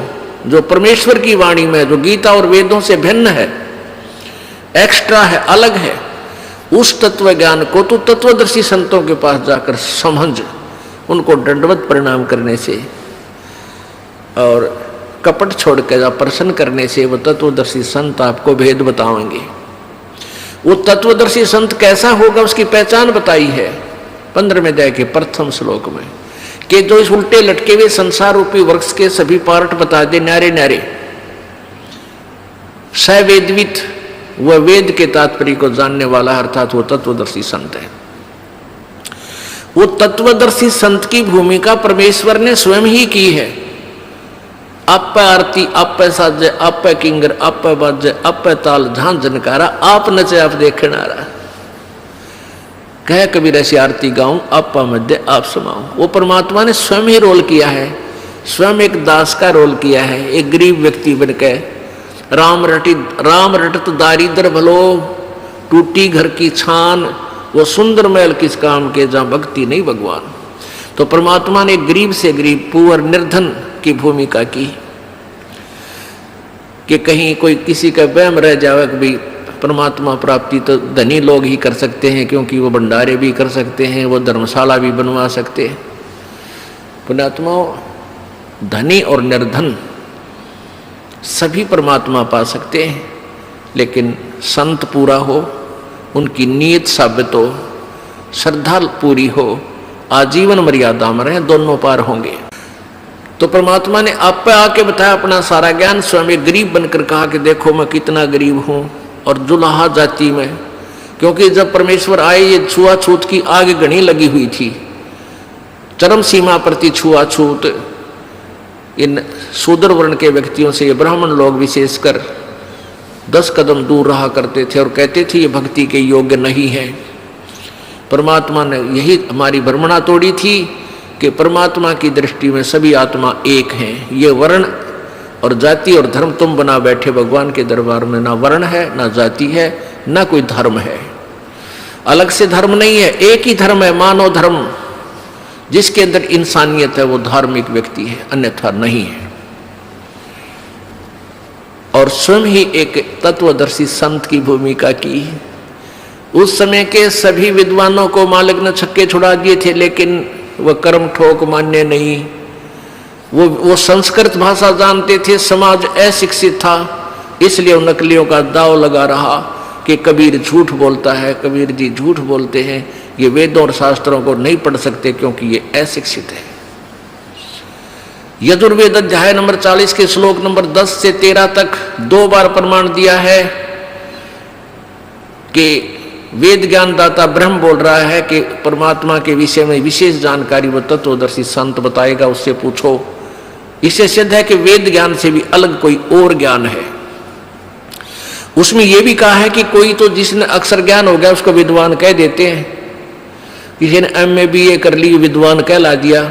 जो परमेश्वर की वाणी में, जो गीता और वेदों से भिन्न है, एक्स्ट्रा है, अलग है, उस तत्व ज्ञान को तो तत्वदर्शी संतों के पास जाकर समझ, उनको दंडवत प्रणाम करने से और कपट छोड़कर प्रसन्न करने से वो तत्वदर्शी संत आपको भेद बताएंगे। वो तत्वदर्शी संत कैसा होगा उसकी पहचान बताई है 15वें अध्याय के प्रथम श्लोक में, कि जो इस उल्टे लटके हुए संसार रूपी वृक्ष के सभी पार्ट बता दे न्यारे न्यारे। सवेदवित, वह वेद के तात्पर्य को जानने वाला, अर्थात वो तत्वदर्शी संत है। वो तत्वदर्शी संत की भूमिका परमेश्वर ने स्वयं ही की है। आप आरती, आप साजे, आप किंगर, आप बाजे, आप ताल, झांझ झनकारा, आप नचे, आप देखनारा। कह कबीर ऐसी आरती गाऊं, आप मध्य आप समाऊं। वो परमात्मा ने स्वयं ही रोल किया है, स्वयं एक दास का रोल किया है। एक गरीब व्यक्ति बनकर राम रटत दारिद्र भलो, टूटी घर की छान, वो सुंदर महल किस काम के जहां भक्ति नहीं भगवान। तो परमात्मा ने गरीब से गरीब, पुअर निर्धन की भूमिका की कि कहीं कोई किसी का वहम रह जाए कि भाई परमात्मा प्राप्ति तो धनी लोग ही कर सकते हैं, क्योंकि वो भंडारे भी कर सकते हैं, वो धर्मशाला भी बनवा सकते हैं। पुण्यात्माओं, धनी और निर्धन सभी परमात्मा पा सकते हैं, लेकिन संत पूरा हो, उनकी नीयत साबित हो, श्रद्धा पूरी हो, आजीवन मर्यादा में रहे, दोनों पार होंगे। तो परमात्मा ने आप पे आके बताया अपना सारा ज्ञान। स्वयं एक गरीब बनकर कहा कि देखो मैं कितना गरीब हूं, और जुलाहा जाति में, क्योंकि जब परमेश्वर आए ये छुआछूत की आग घनी लगी हुई थी, चरम सीमा प्रति छुआछूत। इन शूद्र वर्ण के व्यक्तियों से ये ब्राह्मण लोग विशेषकर 10 कदम दूर रहा करते थे और कहते थे ये भक्ति के योग्य नहीं है। परमात्मा ने यही हमारी भ्रमणा तोड़ी थी कि परमात्मा की दृष्टि में सभी आत्मा एक हैं। ये वर्ण और जाति और धर्म तुम बना बैठे भगवान के दरबार में, ना वर्ण है, ना जाति है, ना कोई धर्म है, अलग से धर्म नहीं है, एक ही धर्म है, मानव धर्म। जिसके अंदर इंसानियत है वो धार्मिक व्यक्ति है, अन्यथा नहीं है। और स्वयं ही एक तत्वदर्शी संत की भूमिका की। उस समय के सभी विद्वानों को मालिक ने छक्के छुड़ा दिए थे, लेकिन वह कर्म ठोक मान्य नहीं। वो संस्कृत भाषा जानते थे, समाज अशिक्षित था, इसलिए उन नकलियों का दाव लगा रहा कि कबीर झूठ बोलता है, कबीर जी झूठ बोलते हैं, ये वेदों और शास्त्रों को नहीं पढ़ सकते क्योंकि ये अशिक्षित है। यजुर्वेद अध्याय नंबर 40 के श्लोक नंबर 10 से 13 तक 2 बार प्रमाण दिया है कि वेद ज्ञान दाता ब्रह्म बोल रहा है कि परमात्मा के विषय में विशेष जानकारी वो तत्वदर्शी संत बताएगा, उससे पूछो। इससे सिद्ध है कि वेद ज्ञान से भी अलग कोई और ज्ञान है। उसमें यह भी कहा है कि कोई तो जिसने अक्षर ज्ञान हो गया उसको विद्वान कह देते हैं, किसी ने MA BA कर ली, विद्वान कहला दिया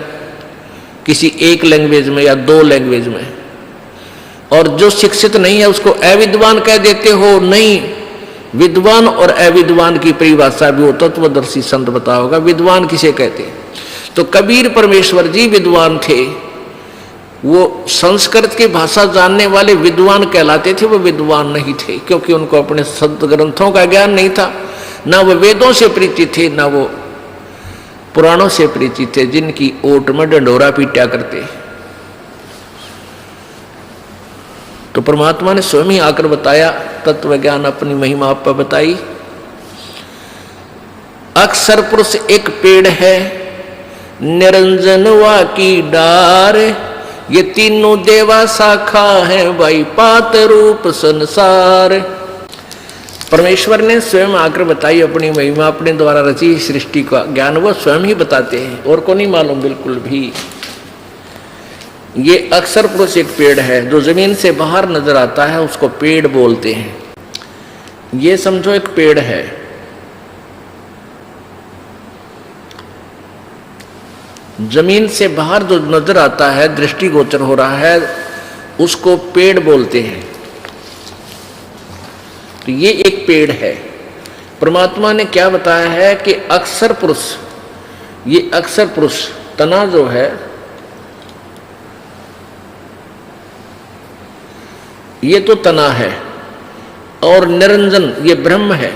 किसी एक लैंग्वेज में या दो लैंग्वेज में, और जो शिक्षित नहीं है उसको अविद्वान कह देते हो। नहीं, विद्वान और अविद्वान की परिभाषा भी वो तत्वदर्शी संत बता होगा। विद्वान किसे कहते? तो कबीर परमेश्वर जी विद्वान थे, वो संस्कृत की भाषा जानने वाले विद्वान कहलाते थे। वो विद्वान नहीं थे क्योंकि उनको अपने संत ग्रंथों का ज्ञान नहीं था, ना वो वेदों से परिचित थे, ना वो पुराणों से परिचित थे जिनकी ओट में डंडोरा पीटा करते। तो परमात्मा ने स्वयं ही आकर बताया, तत्व ज्ञान अपनी महिमा आप पर बताई। अक्षर पुरुष एक पेड़ है, निरंजन वा की डार, ये तीनों देवा शाखा है, भाई पात रूप संसार। परमेश्वर ने स्वयं आकर बताई अपनी महिमा, अपने द्वारा रची सृष्टि का ज्ञान वो स्वयं ही बताते हैं, और को नहीं मालूम बिल्कुल भी। ये अक्षर पुरुष एक पेड़ है, जो जमीन से बाहर नजर आता है उसको पेड़ बोलते हैं। ये समझो एक पेड़ है, जमीन से बाहर जो नजर आता है, दृष्टिगोचर हो रहा है, उसको पेड़ बोलते हैं। तो ये एक पेड़ है। परमात्मा ने क्या बताया है कि अक्षर पुरुष, ये अक्षर पुरुष तना जो है, ये तो तना है, और निरंजन ये ब्रह्म है,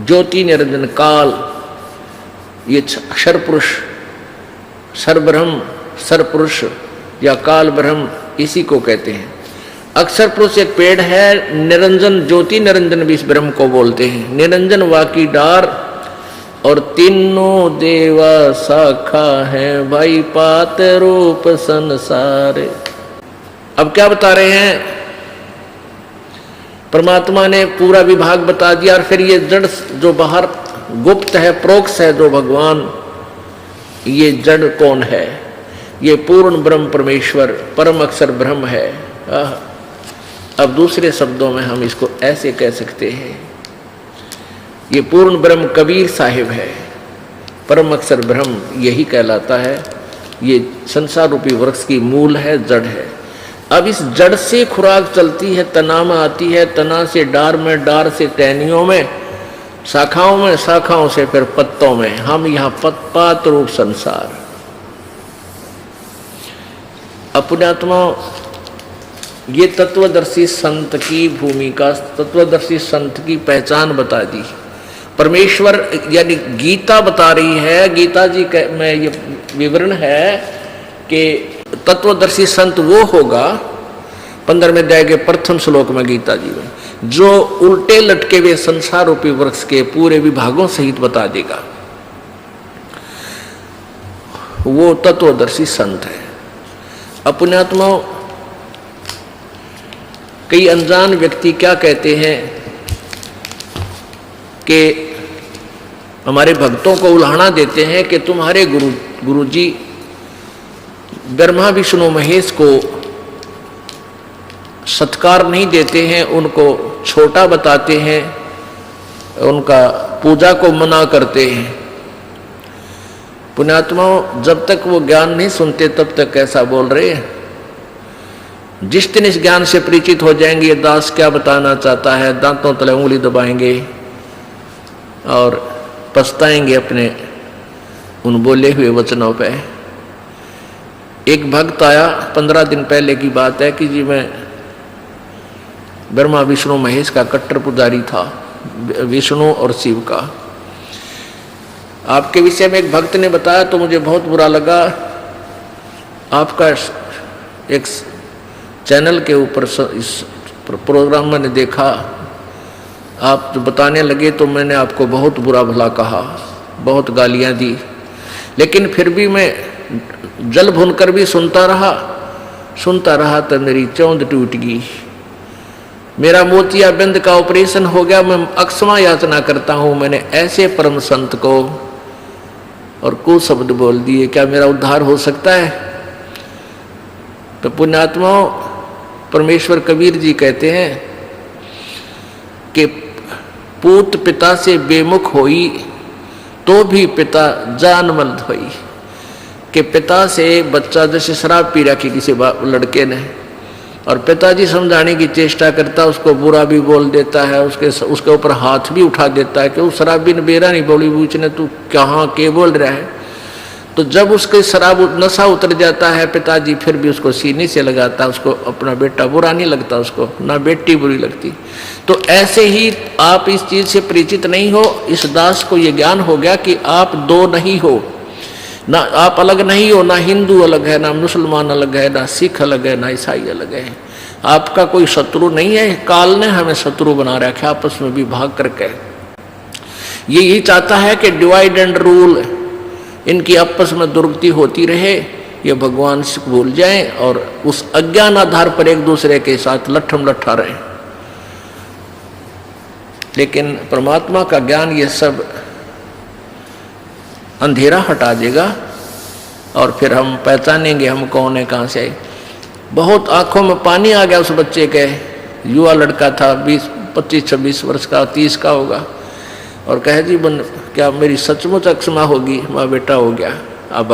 ज्योति निरंजन काल, ये अक्षर पुरुष, सरब्रह्म, सरपुरुष या काल ब्रह्म, इसी को कहते हैं। अक्षर पुरुष एक पेड़ है, निरंजन ज्योति निरंजन भी इस ब्रह्म को बोलते हैं। निरंजन वाकी डार, और तीनों देवा शाखा है, भाई पात रूप संसार। अब क्या बता रहे हैं? परमात्मा ने पूरा विभाग बता दिया, और फिर ये जड़ जो बाहर गुप्त है, प्रोक्ष है, जो भगवान, ये जड़ कौन है? ये पूर्ण ब्रह्म परमेश्वर परम अक्षर ब्रह्म है। अब दूसरे शब्दों में हम इसको ऐसे कह सकते हैं, ये पूर्ण ब्रह्म कबीर साहिब है, परम अक्षर ब्रह्म यही कहलाता है। ये संसार रूपी वृक्ष की मूल है, जड़ है। अब इस जड़ से खुराक चलती है, तना में आती है, तना से डार में, डार से टहनियों में, शाखाओं में, शाखाओं से फिर पत्तों में। हम यहाँ पात रूप संसार। अपने आत्मा, ये तत्वदर्शी संत की भूमिका, तत्वदर्शी संत की पहचान बता दी। परमेश्वर यानी गीता बता रही है, गीता जी में ये विवरण है कि तत्वदर्शी संत वो होगा, 15वें अध्याय के प्रथम श्लोक में गीता जी में, जो उल्टे लटके हुए संसार रूपी वृक्ष के पूरे विभागों सहित बता देगा, वो तत्वदर्शी संत है। अपने आत्मा, कई अनजान व्यक्ति क्या कहते हैं कि हमारे भक्तों को उल्हाना देते हैं कि तुम्हारे गुरुजी ब्रह्मा विष्णु महेश को सत्कार नहीं देते हैं, उनको छोटा बताते हैं, उनका पूजा को मना करते हैं। पुण्यात्माओं, जब तक वो ज्ञान नहीं सुनते तब तक ऐसा बोल रहे हैं। जिस दिन इस ज्ञान से परिचित हो जाएंगे, ये दास क्या बताना चाहता है, दांतों तले उंगली दबाएंगे और पछताएंगे अपने उन बोले हुए वचनों पे। एक भक्त आया, 15 दिन पहले की बात है कि जी मैं ब्रह्मा विष्णु महेश का कट्टर पुजारी था, विष्णु और शिव का। आपके विषय में एक भक्त ने बताया तो मुझे बहुत बुरा लगा। आपका एक चैनल के ऊपर इस प्रोग्राम मैंने देखा, आप जो बताने लगे तो मैंने आपको बहुत बुरा भला कहा, बहुत गालियां दी, लेकिन फिर भी मैं जल भुनकर भी सुनता रहा तो मेरी चौंध टूट गई। मेरा मोतियाबिंद का ऑपरेशन हो गया, मैं अक्षमा याचना करता हूँ। मैंने ऐसे परम संत को और कुछ शब्द बोल दिए, क्या मेरा उद्धार हो सकता है? तो पुण्यात्माओं, परमेश्वर कबीर जी कहते हैं कि पूत पिता से बेमुख होई, तो भी पिता जानमंद हुई कि पिता से बच्चा जैसे शराब पी रखी किसी लड़के ने, और पिताजी समझाने की चेष्टा करता, उसको बुरा भी बोल देता है, उसके ऊपर हाथ भी उठा देता है कि उस शराबी ने बेरा नहीं बोली पूछने तू कहाँ के बोल रहा है। तो जब उसके शराब नशा उतर जाता है पिताजी फिर भी उसको सीने से लगाता, उसको अपना बेटा बुरा नहीं लगता, उसको ना बेटी बुरी लगती। तो ऐसे ही आप इस चीज से परिचित नहीं हो, इस दास को ये ज्ञान हो गया कि आप दो नहीं हो, ना आप अलग नहीं हो, ना हिंदू अलग है, ना मुसलमान अलग है, ना सिख अलग है, ना ईसाई अलग है। आपका कोई शत्रु नहीं है, काल ने हमें शत्रु बना रखा आपस में विभाग करके। ये यही चाहता है कि डिवाइड एंड रूल इनकी आपस में दुर्गति होती रहे, ये भगवान से भूल जाएं और उस अज्ञान आधार पर एक दूसरे के साथ लट्ठम लट्ठा रहे। लेकिन परमात्मा का ज्ञान ये सब अंधेरा हटा देगा और फिर हम पहचानेंगे हम कौन है, कहाँ से आए। बहुत आंखों में पानी आ गया उस बच्चे के, युवा लड़का था, 25-26 वर्ष का, 30 का होगा, और कहे जी क्या मेरी सचमुच अक्षमा होगी, माँ बेटा हो गया अब